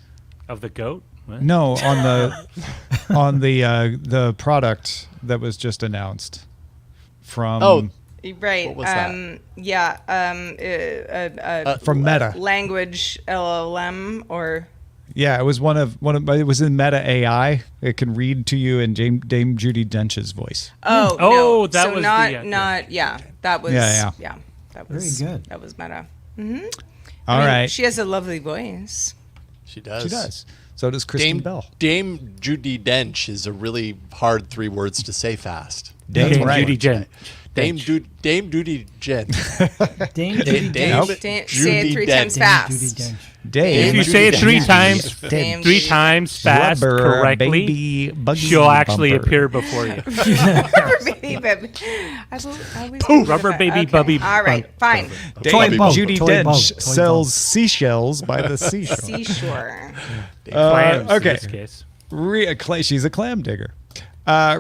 [SPEAKER 4] Of the goat? What?
[SPEAKER 3] No, on the product that was just announced from
[SPEAKER 2] right.
[SPEAKER 1] What was that?
[SPEAKER 2] Yeah.
[SPEAKER 3] from Meta.
[SPEAKER 2] Language LLM or.
[SPEAKER 3] Yeah, it was one of it was in Meta AI. It can read to you in Dame Judi Dench's voice.
[SPEAKER 2] Oh.
[SPEAKER 4] Oh,
[SPEAKER 2] no.
[SPEAKER 4] that
[SPEAKER 2] so
[SPEAKER 4] was
[SPEAKER 2] not. That was.
[SPEAKER 3] Yeah.
[SPEAKER 2] That was
[SPEAKER 6] Very good.
[SPEAKER 2] That was Meta.
[SPEAKER 3] All right,
[SPEAKER 2] She has a lovely voice.
[SPEAKER 1] She does.
[SPEAKER 3] she does. So does Kristen Bell.
[SPEAKER 1] Dame Judi Dench is a really hard 3 words to say fast.
[SPEAKER 3] Dame
[SPEAKER 4] Dame
[SPEAKER 3] right.
[SPEAKER 4] Judi Dench.
[SPEAKER 1] Dame Judi Dench.
[SPEAKER 6] Dame Judi
[SPEAKER 1] Dame
[SPEAKER 6] Dench.
[SPEAKER 2] Say it 3 times
[SPEAKER 6] Dame
[SPEAKER 2] fast.
[SPEAKER 6] Judi Dench.
[SPEAKER 3] Dame
[SPEAKER 4] If you say it 3 times,
[SPEAKER 2] Dame
[SPEAKER 4] three
[SPEAKER 2] Judi.
[SPEAKER 4] times fast
[SPEAKER 3] Rubber
[SPEAKER 4] correctly,
[SPEAKER 3] baby buggy
[SPEAKER 4] she'll actually
[SPEAKER 3] bumper.
[SPEAKER 4] appear before you.
[SPEAKER 2] Baby, baby. I always forget
[SPEAKER 4] Rubber
[SPEAKER 2] about-
[SPEAKER 4] baby
[SPEAKER 2] okay.
[SPEAKER 4] bubby
[SPEAKER 2] All right, fine.
[SPEAKER 3] Dame
[SPEAKER 6] boat,
[SPEAKER 3] Judi
[SPEAKER 6] toy boat,
[SPEAKER 3] Dench
[SPEAKER 6] toy
[SPEAKER 3] sells
[SPEAKER 6] boat.
[SPEAKER 3] seashells by the seashore.
[SPEAKER 2] Seashore.
[SPEAKER 4] Clams in
[SPEAKER 3] okay.
[SPEAKER 4] this case.
[SPEAKER 3] She's a clam digger.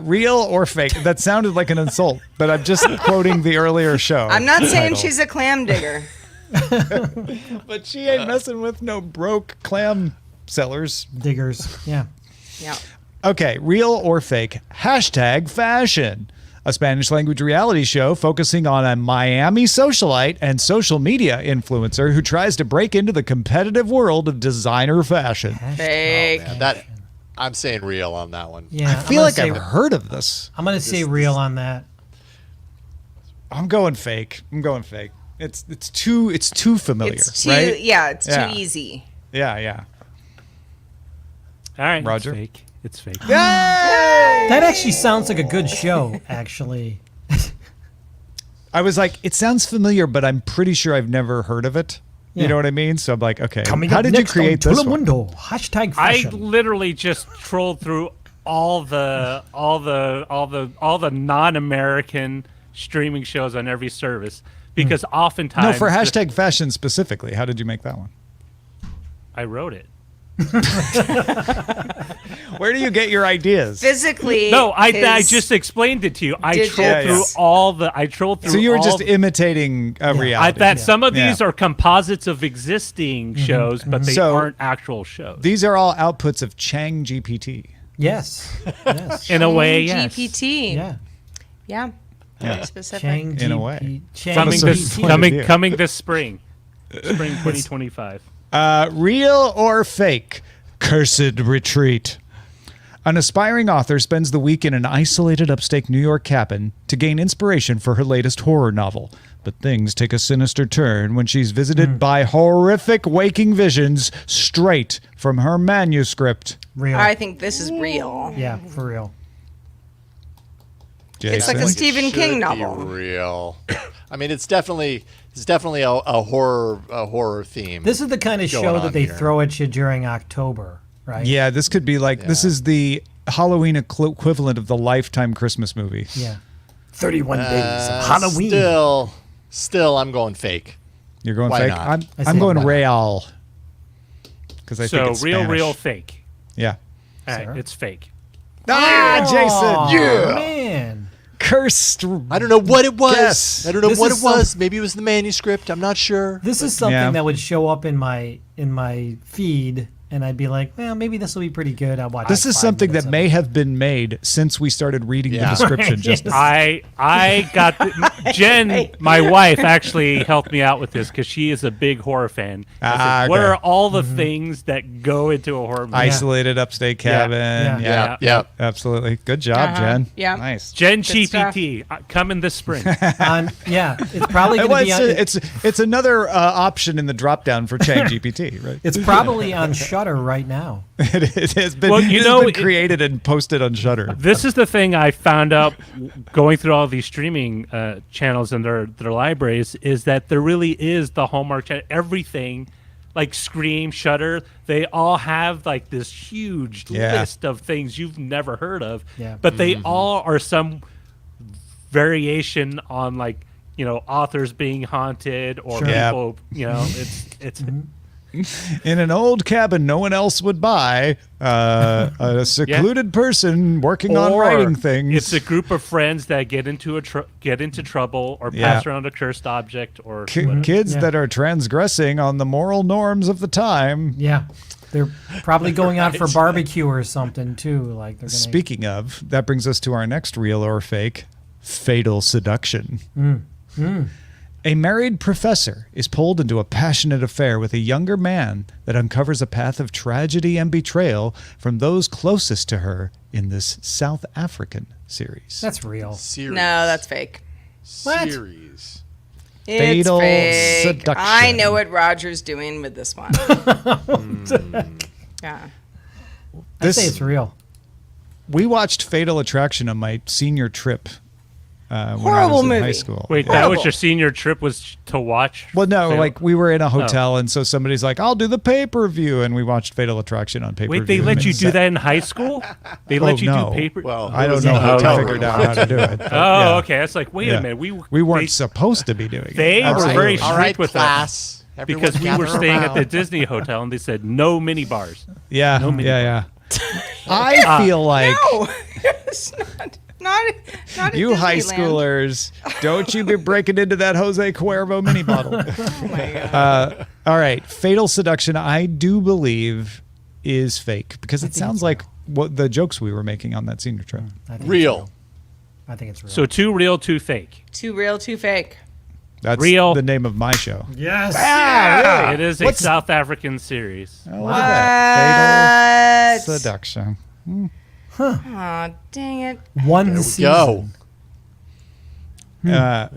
[SPEAKER 3] Real or fake? That sounded like an insult, but I'm just quoting the earlier show.
[SPEAKER 2] I'm not saying
[SPEAKER 3] title.
[SPEAKER 2] she's a clam digger.
[SPEAKER 3] But she ain't messing with no broke clam sellers.
[SPEAKER 6] Diggers. Yeah.
[SPEAKER 2] Yeah.
[SPEAKER 3] Okay, real or fake? #fashion. A Spanish language reality show focusing on a Miami socialite and social media influencer who tries to break into the competitive world of designer fashion.
[SPEAKER 2] Fake.
[SPEAKER 1] I'm saying real on that one.
[SPEAKER 6] Yeah.
[SPEAKER 3] I feel like I've heard of this.
[SPEAKER 6] I'm gonna say real on that.
[SPEAKER 3] I'm going fake. It's too familiar,
[SPEAKER 2] It's too
[SPEAKER 3] right?
[SPEAKER 2] it's
[SPEAKER 3] Yeah.
[SPEAKER 2] too easy.
[SPEAKER 3] Yeah.
[SPEAKER 4] All right,
[SPEAKER 3] Roger?
[SPEAKER 4] It's fake. It's fake.
[SPEAKER 6] That actually sounds like a good show, actually.
[SPEAKER 3] I was like, it sounds familiar, but I'm pretty sure I've never heard of it. You
[SPEAKER 6] Yeah.
[SPEAKER 3] know what I mean? So I'm like, okay,
[SPEAKER 6] Coming
[SPEAKER 3] how
[SPEAKER 6] up
[SPEAKER 3] did you
[SPEAKER 6] next
[SPEAKER 3] create
[SPEAKER 6] on
[SPEAKER 3] this one?
[SPEAKER 6] Telemundo, #fashion.
[SPEAKER 4] I literally just trolled through all the non-American streaming shows on every service because oftentimes
[SPEAKER 3] No, for #fashion specifically. How did you make that one?
[SPEAKER 4] I wrote it.
[SPEAKER 3] Where do you get your ideas?
[SPEAKER 2] Physically.
[SPEAKER 4] No, I
[SPEAKER 2] his-
[SPEAKER 4] just explained it to you. I
[SPEAKER 2] Did you?
[SPEAKER 4] trolled through
[SPEAKER 3] Yes.
[SPEAKER 4] all the. I trolled through.
[SPEAKER 3] So you were
[SPEAKER 4] all
[SPEAKER 3] just
[SPEAKER 4] the-
[SPEAKER 3] imitating a reality.
[SPEAKER 4] some of these
[SPEAKER 3] Yeah.
[SPEAKER 4] are composites of existing shows, but they
[SPEAKER 3] So-
[SPEAKER 4] aren't actual shows.
[SPEAKER 3] These are all outputs of ChangGPT.
[SPEAKER 6] Yes. Yes.
[SPEAKER 4] In a way, yes.
[SPEAKER 2] GPT.
[SPEAKER 6] Yeah.
[SPEAKER 2] Yeah. Very specific.
[SPEAKER 6] Chang
[SPEAKER 3] In a way.
[SPEAKER 4] Coming
[SPEAKER 3] So
[SPEAKER 4] this
[SPEAKER 3] point of view.
[SPEAKER 4] coming this spring 2025.
[SPEAKER 3] Real or fake? Cursed Retreat. An aspiring author spends the week in an isolated upstate New York cabin to gain inspiration for her latest horror novel. But things take a sinister turn when she's visited by horrific waking visions straight from her manuscript.
[SPEAKER 6] Real.
[SPEAKER 2] I think this is real.
[SPEAKER 6] Yeah, for real.
[SPEAKER 2] It's like a
[SPEAKER 3] Jason?
[SPEAKER 2] Stephen
[SPEAKER 1] Should
[SPEAKER 2] King
[SPEAKER 1] be
[SPEAKER 2] novel.
[SPEAKER 1] real. I mean, it's definitely a horror theme.
[SPEAKER 6] This is the kind of
[SPEAKER 1] going
[SPEAKER 6] show
[SPEAKER 1] on
[SPEAKER 6] that they
[SPEAKER 1] here.
[SPEAKER 6] throw at you during October, right?
[SPEAKER 3] Yeah, this could be like this is the Halloween equivalent of the Lifetime Christmas movie.
[SPEAKER 6] Yeah. 31 days of Halloween.
[SPEAKER 1] Still, I'm going fake.
[SPEAKER 3] You're going
[SPEAKER 1] Why
[SPEAKER 3] fake.
[SPEAKER 1] not?
[SPEAKER 3] I'm going real because I think
[SPEAKER 4] So
[SPEAKER 3] it's
[SPEAKER 4] real,
[SPEAKER 3] Spanish.
[SPEAKER 4] real, fake.
[SPEAKER 3] Yeah.
[SPEAKER 4] All right,
[SPEAKER 6] Sarah?
[SPEAKER 4] it's fake.
[SPEAKER 3] Ah, Jason.
[SPEAKER 6] Oh, man.
[SPEAKER 3] Cursed.
[SPEAKER 1] I don't know what it was.
[SPEAKER 3] Guess.
[SPEAKER 1] I don't know
[SPEAKER 6] This
[SPEAKER 1] what
[SPEAKER 6] is
[SPEAKER 1] it was. Maybe it was the manuscript. I'm not sure.
[SPEAKER 6] This is something
[SPEAKER 3] Yeah.
[SPEAKER 6] that would show up in my feed, and I'd be like, well, maybe this will be pretty good. I'll watch.
[SPEAKER 3] This is
[SPEAKER 6] 5
[SPEAKER 3] something
[SPEAKER 6] minutes
[SPEAKER 3] that
[SPEAKER 6] of
[SPEAKER 3] may
[SPEAKER 6] it.
[SPEAKER 3] have been made since we started reading the description just now.
[SPEAKER 4] I got Jen, my wife, actually helped me out with this because she is a big horror fan. I said, what
[SPEAKER 3] okay.
[SPEAKER 4] are all the things that go into a horror movie?
[SPEAKER 3] Isolated upstate cabin.
[SPEAKER 6] Yeah.
[SPEAKER 1] Yeah.
[SPEAKER 3] Absolutely. Good job, Jen.
[SPEAKER 2] Yeah.
[SPEAKER 3] Nice.
[SPEAKER 4] Jen
[SPEAKER 2] Good stuff.
[SPEAKER 4] GPT coming this spring.
[SPEAKER 6] Yeah, it's probably
[SPEAKER 3] It
[SPEAKER 6] going to be
[SPEAKER 3] was,
[SPEAKER 6] on.
[SPEAKER 3] it's another option in the drop down for ChangGPT, right?
[SPEAKER 6] It's probably on Shudder right now.
[SPEAKER 3] it has been,
[SPEAKER 4] Well, you
[SPEAKER 3] it has
[SPEAKER 4] know,
[SPEAKER 3] been
[SPEAKER 4] it-
[SPEAKER 3] created and posted on Shudder.
[SPEAKER 4] This is the thing I found out going through all these streaming channels and their libraries is that there really is the Hallmark channel. Everything, like Scream, Shudder, they all have like this huge list of things you've never heard of.
[SPEAKER 6] Yeah.
[SPEAKER 4] But they all are some variation on like, authors being haunted or
[SPEAKER 6] Sure.
[SPEAKER 4] people, it's
[SPEAKER 3] In an old cabin no one else would buy, a secluded person working on
[SPEAKER 4] or
[SPEAKER 3] writing things.
[SPEAKER 4] It's a group of friends that get into trouble or pass around a cursed object or whatever.
[SPEAKER 3] Kids
[SPEAKER 6] Yeah.
[SPEAKER 3] that are transgressing on the moral norms of the time.
[SPEAKER 6] Yeah, they're probably going out for barbecue or something too. Like they're gonna.
[SPEAKER 3] Speaking of, that brings us to our next real or fake, fatal seduction. A married professor is pulled into a passionate affair with a younger man that uncovers a path of tragedy and betrayal from those closest to her in this South African series.
[SPEAKER 6] That's real.
[SPEAKER 1] Series.
[SPEAKER 2] No, that's fake.
[SPEAKER 6] What?
[SPEAKER 1] Series.
[SPEAKER 3] Fatal
[SPEAKER 2] It's fake.
[SPEAKER 3] seduction.
[SPEAKER 2] I know what Roger's doing with this one. Yeah.
[SPEAKER 6] I say it's real.
[SPEAKER 3] We watched Fatal Attraction on my senior trip when I
[SPEAKER 2] Horrible
[SPEAKER 3] was in
[SPEAKER 2] movie.
[SPEAKER 3] high school.
[SPEAKER 4] Wait, that was your senior trip was to watch?
[SPEAKER 3] Well, no,
[SPEAKER 4] Fatal-
[SPEAKER 3] like we were in a hotel, and so somebody's like, "I'll do the pay-per-view," and we watched Fatal Attraction on pay-per-view.
[SPEAKER 4] Wait, they let you do that in high school? They let you
[SPEAKER 3] no.
[SPEAKER 4] do paper?
[SPEAKER 1] Well,
[SPEAKER 3] I
[SPEAKER 1] it
[SPEAKER 3] don't
[SPEAKER 1] was
[SPEAKER 3] know
[SPEAKER 1] in a
[SPEAKER 3] how
[SPEAKER 1] hotel
[SPEAKER 3] they figured
[SPEAKER 1] room.
[SPEAKER 3] out how to do it. but
[SPEAKER 4] Oh,
[SPEAKER 3] yeah.
[SPEAKER 4] okay. That's like, wait
[SPEAKER 3] Yeah.
[SPEAKER 4] a minute.
[SPEAKER 3] We weren't supposed to be doing it.
[SPEAKER 4] They
[SPEAKER 3] All
[SPEAKER 4] were
[SPEAKER 3] right.
[SPEAKER 4] very
[SPEAKER 1] All
[SPEAKER 4] strict
[SPEAKER 1] right,
[SPEAKER 4] with
[SPEAKER 1] class.
[SPEAKER 4] us
[SPEAKER 1] Everyone
[SPEAKER 4] because we were
[SPEAKER 1] gather
[SPEAKER 4] staying at the
[SPEAKER 1] around.
[SPEAKER 4] Disney hotel, and they said no mini bars.
[SPEAKER 3] Yeah,
[SPEAKER 4] mini
[SPEAKER 3] yeah. I feel like
[SPEAKER 2] No, it's not at
[SPEAKER 3] you high
[SPEAKER 2] Disneyland.
[SPEAKER 3] schoolers, don't you be breaking into that Jose Cuervo mini bottle.
[SPEAKER 2] Oh my God.
[SPEAKER 3] All right, Fatal Seduction, I do believe is fake because it sounds like what the jokes we were making on that senior trip.
[SPEAKER 6] I think
[SPEAKER 1] Real.
[SPEAKER 6] I think it's real.
[SPEAKER 4] So 2 real, 2 fake.
[SPEAKER 2] Too real, too fake.
[SPEAKER 3] That's
[SPEAKER 4] Real.
[SPEAKER 3] the name of my show.
[SPEAKER 6] yes.
[SPEAKER 4] It is a
[SPEAKER 3] What's-
[SPEAKER 4] South African series.
[SPEAKER 3] I love that. Fatal
[SPEAKER 2] What?
[SPEAKER 3] Seduction.
[SPEAKER 2] Aw, dang it.
[SPEAKER 6] One season.
[SPEAKER 1] Go.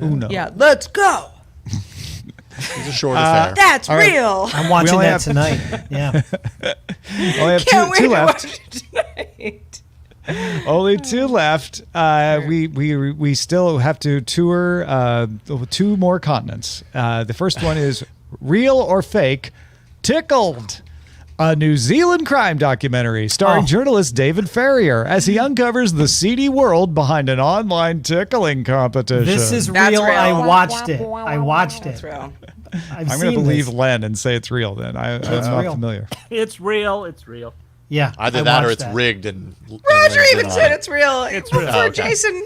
[SPEAKER 3] Uno.
[SPEAKER 2] Yeah, let's go.
[SPEAKER 1] It's a short affair.
[SPEAKER 2] That's
[SPEAKER 3] All right.
[SPEAKER 2] real.
[SPEAKER 6] I'm watching
[SPEAKER 3] only
[SPEAKER 6] that
[SPEAKER 3] have-
[SPEAKER 6] tonight. Yeah.
[SPEAKER 3] Only have
[SPEAKER 2] Can't wait
[SPEAKER 3] two
[SPEAKER 2] to
[SPEAKER 3] left.
[SPEAKER 2] watch it tonight.
[SPEAKER 3] Only 2 left. We still have to tour 2 more continents. The first one is real or fake. Tickled, a New Zealand crime documentary starring journalist David Ferrier as he uncovers the seedy world behind an online tickling competition.
[SPEAKER 6] This is
[SPEAKER 2] That's
[SPEAKER 6] real.
[SPEAKER 2] real.
[SPEAKER 6] I watched it. I watched
[SPEAKER 2] That's
[SPEAKER 6] it.
[SPEAKER 2] real.
[SPEAKER 6] I've
[SPEAKER 3] I'm
[SPEAKER 6] seen
[SPEAKER 3] going to believe
[SPEAKER 6] this.
[SPEAKER 3] Len and say it's real. Then I'm not
[SPEAKER 6] real.
[SPEAKER 3] familiar.
[SPEAKER 4] It's real. It's real.
[SPEAKER 6] Yeah.
[SPEAKER 1] Either
[SPEAKER 6] I
[SPEAKER 1] that or
[SPEAKER 6] watched
[SPEAKER 1] it's
[SPEAKER 6] that.
[SPEAKER 1] rigged and
[SPEAKER 2] Roger
[SPEAKER 1] and
[SPEAKER 2] even said it's real.
[SPEAKER 4] It's
[SPEAKER 2] Before
[SPEAKER 4] real.
[SPEAKER 1] Okay.
[SPEAKER 2] Jason.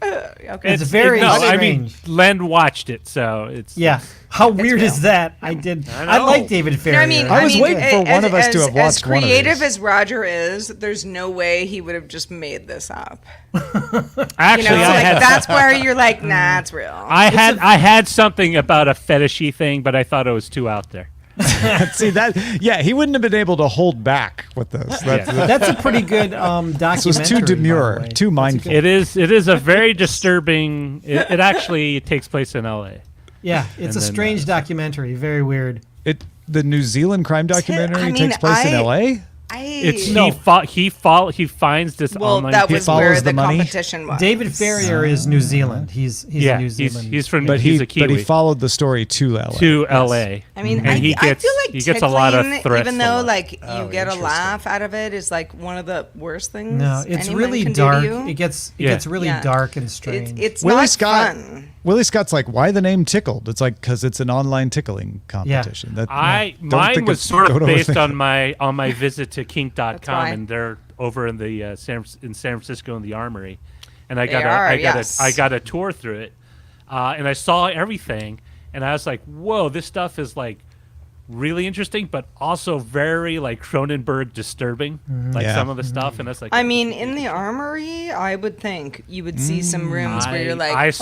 [SPEAKER 2] Okay.
[SPEAKER 6] It's very
[SPEAKER 4] I mean,
[SPEAKER 6] strange.
[SPEAKER 4] Len watched it, so it's
[SPEAKER 6] Yeah. How weird
[SPEAKER 2] real.
[SPEAKER 6] is that? I did. I
[SPEAKER 4] know.
[SPEAKER 6] like David Ferrier.
[SPEAKER 2] No, I mean,
[SPEAKER 3] I was waiting for one of us to have watched
[SPEAKER 2] as
[SPEAKER 3] one of
[SPEAKER 2] creative
[SPEAKER 3] these.
[SPEAKER 2] as Roger is, there's no way he would have just made this up.
[SPEAKER 4] actually
[SPEAKER 2] You know,
[SPEAKER 4] I
[SPEAKER 2] like
[SPEAKER 4] had
[SPEAKER 2] that's where you're like, nah, it's real.
[SPEAKER 4] I had something about a fetishy thing, but I thought it was too out there.
[SPEAKER 3] See that? Yeah, he wouldn't have been able to hold back with this. That's,
[SPEAKER 6] That's a pretty good documentary.
[SPEAKER 3] This was too
[SPEAKER 6] by the
[SPEAKER 3] demure,
[SPEAKER 6] way.
[SPEAKER 3] too mindful.
[SPEAKER 4] It is a very disturbing. It actually takes place in L.A.
[SPEAKER 6] Yeah, it's a
[SPEAKER 4] then,
[SPEAKER 6] strange documentary. Very weird.
[SPEAKER 3] The New Zealand crime documentary
[SPEAKER 2] I mean,
[SPEAKER 3] takes place in
[SPEAKER 2] I-
[SPEAKER 3] L.A.
[SPEAKER 4] He finds this
[SPEAKER 2] Well,
[SPEAKER 4] online.
[SPEAKER 2] that was
[SPEAKER 3] follows
[SPEAKER 2] where
[SPEAKER 3] the
[SPEAKER 2] the
[SPEAKER 3] money.
[SPEAKER 2] competition was.
[SPEAKER 6] David Farrier is New Zealand. He's
[SPEAKER 4] yeah,
[SPEAKER 6] a New Zealand.
[SPEAKER 4] he's from.
[SPEAKER 3] But
[SPEAKER 4] he's
[SPEAKER 3] he
[SPEAKER 4] a Kiwi.
[SPEAKER 3] but he followed the story to LA.
[SPEAKER 4] to LA.
[SPEAKER 2] I mean,
[SPEAKER 4] and he
[SPEAKER 2] I feel like
[SPEAKER 4] he gets a lot of
[SPEAKER 2] tickling,
[SPEAKER 4] threats.
[SPEAKER 2] even
[SPEAKER 4] a
[SPEAKER 2] though
[SPEAKER 4] lot.
[SPEAKER 2] like you get a
[SPEAKER 1] interesting.
[SPEAKER 2] laugh out of it, is like one of the worst things.
[SPEAKER 6] No, it's
[SPEAKER 2] anyone
[SPEAKER 6] really
[SPEAKER 2] can
[SPEAKER 6] dark.
[SPEAKER 2] Do to you.
[SPEAKER 6] It gets really
[SPEAKER 2] Yeah.
[SPEAKER 6] dark and strange.
[SPEAKER 2] It's
[SPEAKER 3] Willie
[SPEAKER 2] not
[SPEAKER 3] Scott.
[SPEAKER 2] fun.
[SPEAKER 3] Willie Scott's like, why the name Tickled? It's like because it's an online tickling competition. That, don't
[SPEAKER 4] Mine
[SPEAKER 3] think
[SPEAKER 4] was
[SPEAKER 3] it's
[SPEAKER 4] sort of
[SPEAKER 3] don't
[SPEAKER 4] based
[SPEAKER 3] overthink
[SPEAKER 4] on my visit to kink.com,
[SPEAKER 2] why.
[SPEAKER 4] and they're over in the San Francisco in the Armory, and I
[SPEAKER 2] They
[SPEAKER 4] got
[SPEAKER 2] are,
[SPEAKER 4] I
[SPEAKER 2] yes.
[SPEAKER 4] got a tour through it, and I saw everything, and I was like, whoa, this stuff is like really interesting, but also very like Cronenberg disturbing, like
[SPEAKER 3] Yeah.
[SPEAKER 4] some of the stuff, and that's like,
[SPEAKER 2] I mean, in the Armory, I would think you would see some rooms where you're like,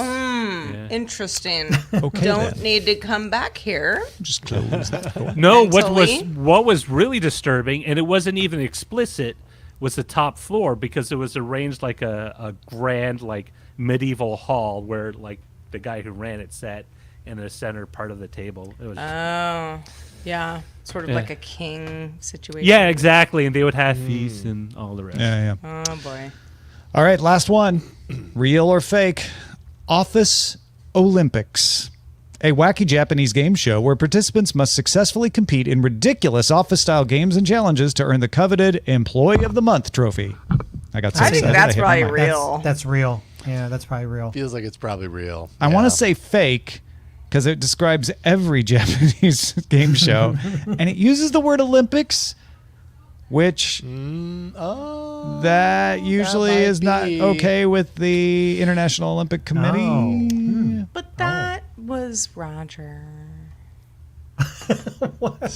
[SPEAKER 2] interesting.
[SPEAKER 3] Okay,
[SPEAKER 2] Don't
[SPEAKER 3] then.
[SPEAKER 2] need to come back here.
[SPEAKER 3] just close that door.
[SPEAKER 4] no,
[SPEAKER 2] mentally.
[SPEAKER 4] what was really disturbing, and it wasn't even explicit, was the top floor, because it was arranged like a grand like medieval hall where like the guy who ran it sat in the center part of the table. It was
[SPEAKER 2] Oh, yeah, sort of
[SPEAKER 4] Yeah.
[SPEAKER 2] like a king situation.
[SPEAKER 4] yeah, exactly, and they would have feasts and all the rest.
[SPEAKER 3] Yeah, yeah.
[SPEAKER 2] Oh boy.
[SPEAKER 3] All right, last one. Real or fake? Office Olympics. A wacky Japanese game show where participants must successfully compete in ridiculous office-style games and challenges to earn the coveted Employee of the Month trophy. I got so
[SPEAKER 2] I think
[SPEAKER 3] excited,
[SPEAKER 2] that's
[SPEAKER 3] hit my
[SPEAKER 2] probably
[SPEAKER 3] mic.
[SPEAKER 2] real.
[SPEAKER 6] That's real. Yeah, that's probably real.
[SPEAKER 1] Feels like it's probably real.
[SPEAKER 3] I want to say fake because it describes every Japanese game show, and it uses the word Olympics, which that usually
[SPEAKER 1] might
[SPEAKER 3] is not
[SPEAKER 1] be.
[SPEAKER 3] okay with the International Olympic Committee.
[SPEAKER 2] But that was Roger.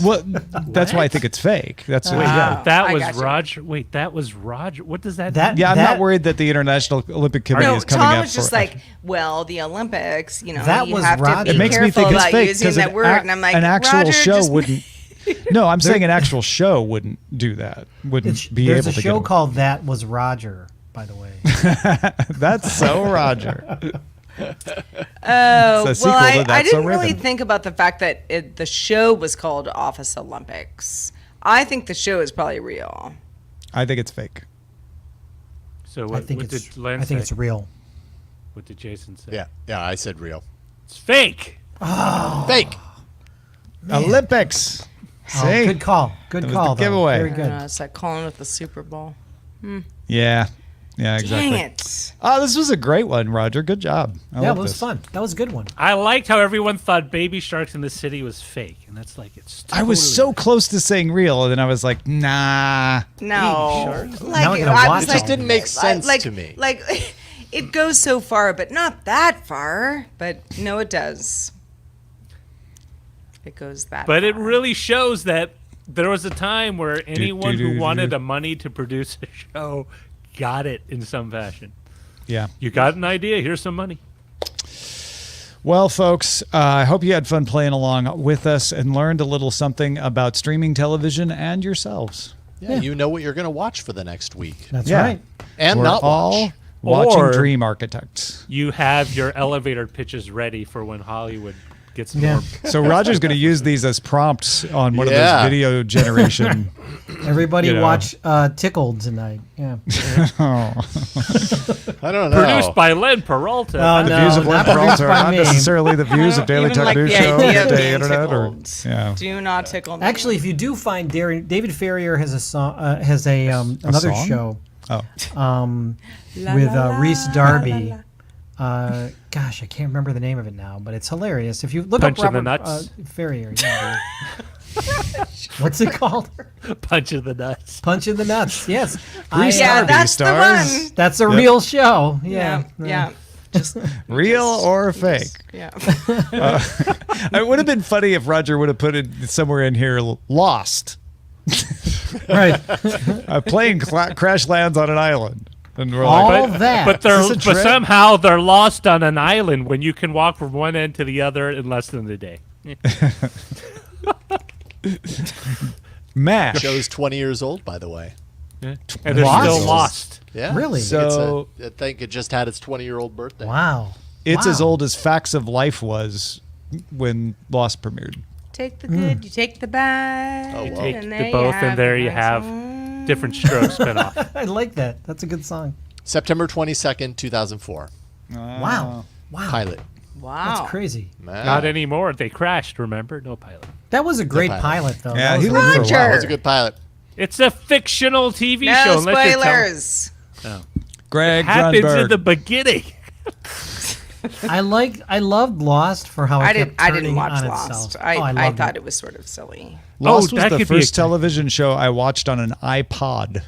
[SPEAKER 3] Well, that's why I think it's fake. That's
[SPEAKER 4] Wait,
[SPEAKER 3] yeah.
[SPEAKER 4] that
[SPEAKER 2] I
[SPEAKER 4] was
[SPEAKER 2] gotcha.
[SPEAKER 4] Roger. Wait, that was Roger. What does that?
[SPEAKER 6] That-
[SPEAKER 4] mean?
[SPEAKER 3] Yeah, I'm not worried that the International Olympic Committee
[SPEAKER 2] No,
[SPEAKER 3] is coming
[SPEAKER 2] Tom
[SPEAKER 3] up
[SPEAKER 2] was just
[SPEAKER 3] for
[SPEAKER 2] like, well, the Olympics, you know,
[SPEAKER 6] That
[SPEAKER 2] you
[SPEAKER 6] was
[SPEAKER 2] have to
[SPEAKER 6] Roger.
[SPEAKER 2] be
[SPEAKER 3] It makes me
[SPEAKER 2] careful
[SPEAKER 3] think it's
[SPEAKER 2] about
[SPEAKER 3] fake
[SPEAKER 2] using
[SPEAKER 3] because
[SPEAKER 2] that word. And I'm like,
[SPEAKER 3] an actual
[SPEAKER 2] Roger,
[SPEAKER 3] show
[SPEAKER 2] just
[SPEAKER 3] wouldn't. No, I'm saying an actual show wouldn't do that. Wouldn't be
[SPEAKER 6] There's
[SPEAKER 3] able
[SPEAKER 6] a
[SPEAKER 3] to
[SPEAKER 6] show
[SPEAKER 3] get
[SPEAKER 6] called That Was Roger, by the way.
[SPEAKER 3] That's so Roger.
[SPEAKER 2] Oh,
[SPEAKER 3] It's a sequel
[SPEAKER 2] well,
[SPEAKER 3] to
[SPEAKER 2] I
[SPEAKER 3] That's So
[SPEAKER 2] didn't really
[SPEAKER 3] Raven.
[SPEAKER 2] think about the fact that the show was called Office Olympics. I think the show is probably real.
[SPEAKER 3] I think it's fake.
[SPEAKER 4] So
[SPEAKER 6] I
[SPEAKER 4] what,
[SPEAKER 6] think
[SPEAKER 4] what
[SPEAKER 6] it's.
[SPEAKER 4] did Len
[SPEAKER 6] I think
[SPEAKER 4] say?
[SPEAKER 6] it's real.
[SPEAKER 4] What did Jason say?
[SPEAKER 1] Yeah, I said real.
[SPEAKER 4] It's fake.
[SPEAKER 1] Fake.
[SPEAKER 3] Olympics.
[SPEAKER 6] Oh,
[SPEAKER 3] See?
[SPEAKER 6] good call. Good
[SPEAKER 3] That was
[SPEAKER 6] call.
[SPEAKER 3] the giveaway.
[SPEAKER 6] Very
[SPEAKER 2] I don't know,
[SPEAKER 6] good.
[SPEAKER 2] it's like calling it the Super Bowl.
[SPEAKER 3] Yeah. Yeah, exactly.
[SPEAKER 2] Dang it.
[SPEAKER 3] Oh, this was a great one, Roger. Good job. I
[SPEAKER 6] Yeah, it
[SPEAKER 3] love
[SPEAKER 6] was
[SPEAKER 3] this.
[SPEAKER 6] fun. That was a good one.
[SPEAKER 4] I liked how everyone thought Baby Sharks in the City was fake, and that's like it's.
[SPEAKER 3] I was so close to saying real, and then I was like, nah.
[SPEAKER 2] No. Like,
[SPEAKER 6] Now we're gonna
[SPEAKER 2] I
[SPEAKER 6] watch
[SPEAKER 2] was
[SPEAKER 6] it.
[SPEAKER 1] Just didn't make sense
[SPEAKER 2] like,
[SPEAKER 1] to me.
[SPEAKER 2] Like, it goes so far, but not that far. But no, it does. It goes that
[SPEAKER 4] But
[SPEAKER 2] far.
[SPEAKER 4] it really shows that there was a time where anyone who wanted the money to produce a show got it in some fashion.
[SPEAKER 3] Yeah.
[SPEAKER 4] You got an idea? Here's some money.
[SPEAKER 3] Well, folks, I hope you had fun playing along with us and learned a little something about streaming television and yourselves.
[SPEAKER 1] Yeah, you know what you're going to watch for the next week.
[SPEAKER 6] That's
[SPEAKER 3] Yeah.
[SPEAKER 6] right.
[SPEAKER 1] And
[SPEAKER 3] We're
[SPEAKER 1] not
[SPEAKER 3] all
[SPEAKER 1] watch.
[SPEAKER 3] watching
[SPEAKER 4] Or-
[SPEAKER 3] Dream Architects.
[SPEAKER 4] You have your elevator pitches ready for when Hollywood gets
[SPEAKER 6] Yeah.
[SPEAKER 4] more.
[SPEAKER 3] So Roger's going to use these as prompts on one of
[SPEAKER 1] Yeah.
[SPEAKER 3] those video generation.
[SPEAKER 6] Everybody
[SPEAKER 3] You know.
[SPEAKER 6] watch Tickled tonight. Yeah.
[SPEAKER 1] I don't know.
[SPEAKER 4] Produced by Len Peralta.
[SPEAKER 6] Oh,
[SPEAKER 3] The
[SPEAKER 6] no,
[SPEAKER 3] views of Len
[SPEAKER 6] not
[SPEAKER 3] Peralta
[SPEAKER 6] produced
[SPEAKER 3] are
[SPEAKER 6] by
[SPEAKER 3] not
[SPEAKER 6] me.
[SPEAKER 3] necessarily the views of Daily
[SPEAKER 2] Even
[SPEAKER 3] Tech
[SPEAKER 2] like
[SPEAKER 3] News
[SPEAKER 2] the
[SPEAKER 3] Show,
[SPEAKER 2] idea of
[SPEAKER 3] Day
[SPEAKER 2] being
[SPEAKER 3] Internet, or
[SPEAKER 2] tickled.
[SPEAKER 3] yeah.
[SPEAKER 2] Do not tickle me.
[SPEAKER 6] Actually, if you do find David Farrier has a song, has a another
[SPEAKER 3] song?
[SPEAKER 6] show
[SPEAKER 3] Oh,
[SPEAKER 6] with Reese Darby. Gosh, I can't remember the name of it now, but it's hilarious. If you look
[SPEAKER 4] Punch
[SPEAKER 6] up
[SPEAKER 4] in the
[SPEAKER 6] Robert
[SPEAKER 4] Nuts?
[SPEAKER 6] Farrier, yeah. What's it called?
[SPEAKER 4] Punch of the nuts.
[SPEAKER 6] Punch in the Nuts. Yes,
[SPEAKER 3] Reese
[SPEAKER 2] yeah,
[SPEAKER 3] Darby
[SPEAKER 2] that's
[SPEAKER 3] stars.
[SPEAKER 2] the one.
[SPEAKER 6] that's a real show.
[SPEAKER 2] Yeah,
[SPEAKER 6] Yeah,
[SPEAKER 2] yeah.
[SPEAKER 3] Real or fake?
[SPEAKER 2] Yeah.
[SPEAKER 3] It would have been funny if Roger would have put it somewhere in here, Lost.
[SPEAKER 6] right.
[SPEAKER 3] A plane crash lands on an island. And we're
[SPEAKER 6] All
[SPEAKER 3] like,
[SPEAKER 6] that.
[SPEAKER 4] But they're
[SPEAKER 3] Is this a
[SPEAKER 4] but
[SPEAKER 3] trip?
[SPEAKER 4] somehow they're lost on an island when you can walk from one end to the other in less than a day.
[SPEAKER 3] MASH.
[SPEAKER 1] Show's 20 years old, by the way.
[SPEAKER 4] And they're
[SPEAKER 6] Lost?
[SPEAKER 4] still lost.
[SPEAKER 1] Yeah.
[SPEAKER 6] Really?
[SPEAKER 3] So-
[SPEAKER 1] I think it just had its 20-year-old birthday.
[SPEAKER 6] Wow.
[SPEAKER 3] It's
[SPEAKER 6] Wow.
[SPEAKER 3] as old as Facts of Life was when Lost premiered.
[SPEAKER 2] Take the good, you take the bad.
[SPEAKER 1] Oh, wow.
[SPEAKER 4] Take
[SPEAKER 2] and
[SPEAKER 4] the
[SPEAKER 2] there you
[SPEAKER 4] both,
[SPEAKER 2] have
[SPEAKER 4] and there
[SPEAKER 2] the
[SPEAKER 4] you
[SPEAKER 2] nice
[SPEAKER 4] have
[SPEAKER 2] one.
[SPEAKER 4] Different Strokes spinoff.
[SPEAKER 6] I like that. That's a good song.
[SPEAKER 1] September 22nd, 2004.
[SPEAKER 6] Wow. Wow.
[SPEAKER 1] Pilot.
[SPEAKER 2] Wow.
[SPEAKER 6] That's crazy.
[SPEAKER 4] Not anymore. They crashed, remember? No pilot.
[SPEAKER 6] That was a great
[SPEAKER 1] pilot.
[SPEAKER 6] pilot, though.
[SPEAKER 3] Yeah,
[SPEAKER 6] That was
[SPEAKER 3] he
[SPEAKER 6] a
[SPEAKER 3] lived for a
[SPEAKER 6] really-
[SPEAKER 3] while.
[SPEAKER 2] Roger.
[SPEAKER 1] That was a good pilot.
[SPEAKER 4] It's a fictional TV
[SPEAKER 2] No
[SPEAKER 4] show. unless you're telling-
[SPEAKER 2] spoilers.
[SPEAKER 3] Greg
[SPEAKER 4] happens
[SPEAKER 3] Grunberg.
[SPEAKER 4] in the beginning.
[SPEAKER 6] I loved Lost for how it
[SPEAKER 2] I
[SPEAKER 6] kept
[SPEAKER 2] didn't
[SPEAKER 6] turning
[SPEAKER 2] watch
[SPEAKER 6] on
[SPEAKER 2] Lost.
[SPEAKER 6] itself.
[SPEAKER 2] I
[SPEAKER 6] loved
[SPEAKER 2] thought it was sort of silly.
[SPEAKER 3] Lost was
[SPEAKER 4] that
[SPEAKER 3] the
[SPEAKER 4] could be a-
[SPEAKER 3] first television show I watched on an iPod.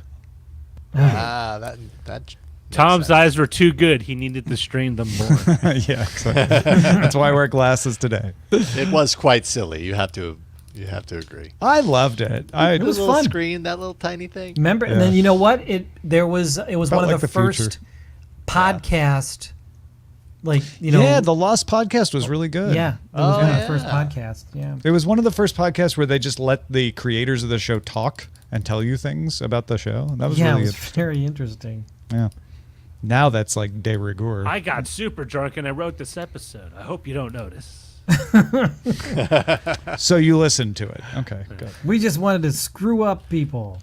[SPEAKER 1] That makes
[SPEAKER 4] Tom's
[SPEAKER 1] sense.
[SPEAKER 4] eyes were too good. He needed to strain them more.
[SPEAKER 3] Yeah, exactly. That's why I wear glasses today.
[SPEAKER 1] It was quite silly. You have to agree.
[SPEAKER 3] I loved it.
[SPEAKER 6] It was
[SPEAKER 1] The little
[SPEAKER 6] fun.
[SPEAKER 1] screen, that little tiny thing.
[SPEAKER 6] Remember, and then you know what? It was one
[SPEAKER 3] Felt
[SPEAKER 6] of
[SPEAKER 3] like
[SPEAKER 6] the
[SPEAKER 3] the future.
[SPEAKER 6] first podcast,
[SPEAKER 3] Yeah, the Lost podcast was really good.
[SPEAKER 6] Yeah, it was one of the
[SPEAKER 1] yeah.
[SPEAKER 6] first podcasts. Yeah.
[SPEAKER 3] It was one of the first podcasts where they just let the creators of the show talk and tell you things about the show. That was
[SPEAKER 6] Yeah,
[SPEAKER 3] really
[SPEAKER 6] it was
[SPEAKER 3] good.
[SPEAKER 6] very interesting.
[SPEAKER 3] Yeah. Now that's like de rigueur.
[SPEAKER 4] I got super drunk and I wrote this episode. I hope you don't notice.
[SPEAKER 3] So you listened to it. Okay, good.
[SPEAKER 6] We just wanted to screw up people.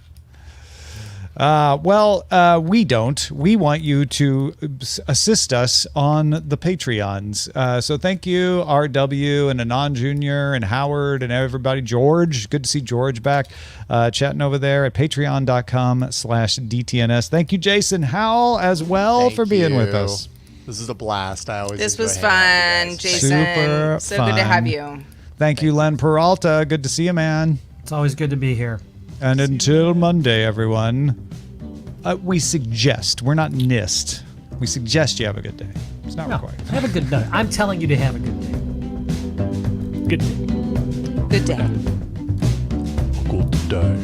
[SPEAKER 3] We don't. We want you to assist us on the Patreons. So thank you, RW and Anon Jr. and Howard and everybody. George, good to see George back chatting over there at patreon.com/DTNS. Thank you, Jason Howell, as well,
[SPEAKER 1] Thank
[SPEAKER 3] for being with
[SPEAKER 1] you.
[SPEAKER 3] us.
[SPEAKER 1] This is a blast. I always
[SPEAKER 2] This
[SPEAKER 1] enjoy
[SPEAKER 2] was
[SPEAKER 1] hanging out
[SPEAKER 2] fun,
[SPEAKER 1] with you guys.
[SPEAKER 2] Jason.
[SPEAKER 3] Super
[SPEAKER 2] so good to have
[SPEAKER 3] fun.
[SPEAKER 2] you.
[SPEAKER 3] Thank you, Len Peralta. Good to see you, man.
[SPEAKER 6] It's always good to be here.
[SPEAKER 3] And until Monday, everyone, we suggest, we're not NIST, we suggest you have a good day. It's not
[SPEAKER 6] No,
[SPEAKER 3] required.
[SPEAKER 6] have a good night. I'm telling you to have a good day.
[SPEAKER 4] Good.
[SPEAKER 2] Good day.
[SPEAKER 1] Good day.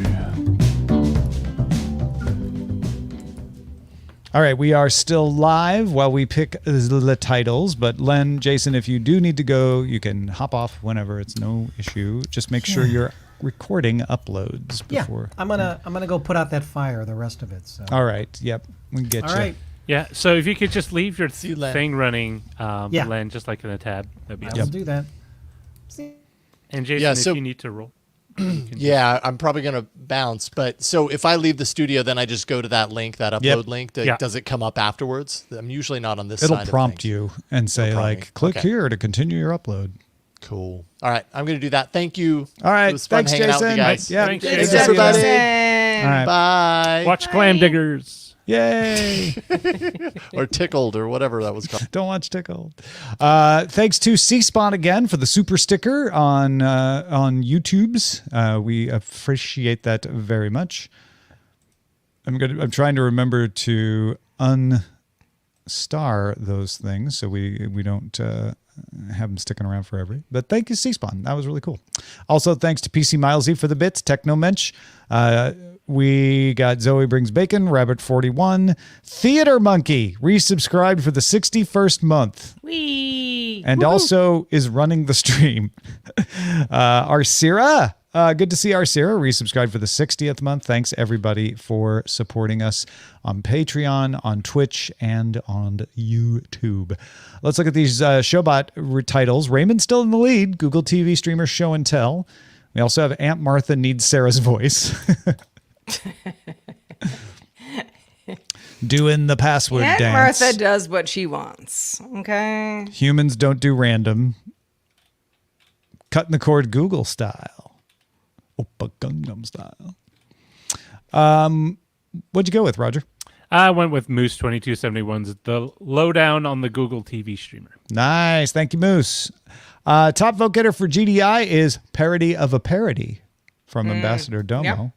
[SPEAKER 3] All right, we are still live while we pick the titles. But Len, Jason, if you do need to go, you can hop off whenever. It's no issue. Just make sure your recording uploads
[SPEAKER 6] Yeah,
[SPEAKER 3] before.
[SPEAKER 6] I'm gonna go put out that fire. The rest of it. So.
[SPEAKER 3] All right. Yep. We can get
[SPEAKER 6] All
[SPEAKER 3] you.
[SPEAKER 6] right.
[SPEAKER 4] Yeah, so if you could just leave your
[SPEAKER 1] you, Len.
[SPEAKER 4] thing running,
[SPEAKER 6] Yeah.
[SPEAKER 4] Len, just like in a tab, that'd be
[SPEAKER 6] I
[SPEAKER 4] awesome.
[SPEAKER 6] will do that.
[SPEAKER 4] And Jason,
[SPEAKER 1] Yeah,
[SPEAKER 4] if
[SPEAKER 1] so-
[SPEAKER 4] you need to roll.
[SPEAKER 1] Yeah, I'm probably going to bounce. But so if I leave the studio, then I just go to that link, that upload
[SPEAKER 3] Yep.
[SPEAKER 1] link.
[SPEAKER 4] Yeah.
[SPEAKER 1] Does it come up afterwards? I'm usually not on this
[SPEAKER 3] It'll
[SPEAKER 1] side
[SPEAKER 3] prompt
[SPEAKER 1] of things.
[SPEAKER 3] you and say,
[SPEAKER 1] prompt me.
[SPEAKER 3] like, click
[SPEAKER 1] Okay.
[SPEAKER 3] here to continue your upload.
[SPEAKER 1] Cool. All right, I'm going to do that. Thank you.
[SPEAKER 3] All right.
[SPEAKER 1] It was fun
[SPEAKER 3] Thanks,
[SPEAKER 1] hanging out with
[SPEAKER 3] Jason.
[SPEAKER 1] you guys.
[SPEAKER 3] Yeah.
[SPEAKER 4] Thanks,
[SPEAKER 3] good to
[SPEAKER 4] Jason.
[SPEAKER 3] see you.
[SPEAKER 1] everybody.
[SPEAKER 2] Jason.
[SPEAKER 3] All right.
[SPEAKER 1] Bye.
[SPEAKER 4] Watch Clam Diggers.
[SPEAKER 3] Yay.
[SPEAKER 1] Or tickled or whatever that was called.
[SPEAKER 3] Don't watch Tickled. Thanks to C-Spawn again for the super sticker on YouTube's. We appreciate that very much. I'm trying to remember to unstar those things so we don't have them sticking around forever. But thank you, C-Spawn. That was really cool. Also, thanks to PC Milesy for the bits, Technomensch. We got Zoe Brings Bacon, Rabbit41, Theater Monkey, resubscribed for the 61st month.
[SPEAKER 2] Wee.
[SPEAKER 3] And also is running the stream. Arcira, good to see Arcira resubscribed for the 60th month. Thanks everybody for supporting us on Patreon, on Twitch, and on YouTube. Let's look at these Showbot titles. Raymond's still in the lead. Google TV streamer Show and Tell. We also have Aunt Martha Needs Sarah's Voice. Doing the password
[SPEAKER 2] Aunt
[SPEAKER 3] dance.
[SPEAKER 2] Martha does what she wants. Okay.
[SPEAKER 3] Humans don't do random. Cutting the cord Google style. Oppa Gangnam style. What'd you go with, Roger?
[SPEAKER 4] I went with Moose 2271's the lowdown on the Google TV streamer.
[SPEAKER 3] Nice. Thank you, Moose. Top vote getter for GDI is Parody of a Parody from Ambassador Domo.
[SPEAKER 2] Yep.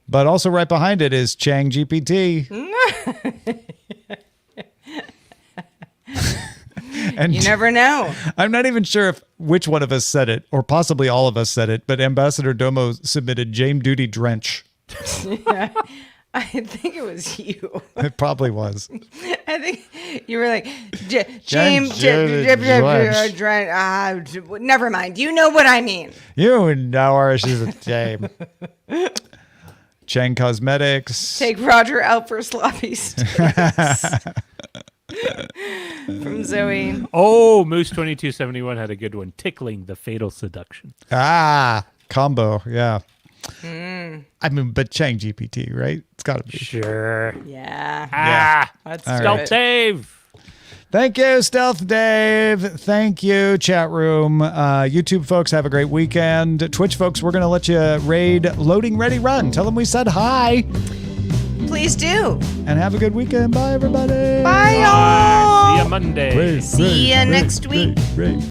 [SPEAKER 3] But also right behind it is ChangGPT. And
[SPEAKER 2] You never know.
[SPEAKER 3] I'm not even sure which one of us said it, or possibly all of us said it, but Ambassador Domo submitted Jame Duty Drench.
[SPEAKER 2] I think it was you.
[SPEAKER 3] It probably was.
[SPEAKER 2] I think you were like,
[SPEAKER 3] James
[SPEAKER 2] never mind. You know what I mean.
[SPEAKER 3] You know her. She's a Jame. Chang Cosmetics.
[SPEAKER 2] Take Roger out for sloppy steaks. From Zoe.
[SPEAKER 4] Oh, Moose 2271 had a good one. Tickling the fatal seduction.
[SPEAKER 3] Combo. Yeah. I mean, but ChangGPT, right? It's got to be.
[SPEAKER 4] Sure.
[SPEAKER 2] Yeah. Let's do
[SPEAKER 4] Stealth
[SPEAKER 2] it.
[SPEAKER 4] Dave.
[SPEAKER 3] Thank you, Stealth Dave. Thank you, chat room. YouTube folks, have a great weekend. Twitch folks, we're going to let you raid Loading Ready Run. Tell them we said hi.
[SPEAKER 2] Please do.
[SPEAKER 3] And have a good weekend. Bye, everybody.
[SPEAKER 2] Bye, y'all.
[SPEAKER 4] See ya Monday.
[SPEAKER 2] See ya next week.
[SPEAKER 3] Raid.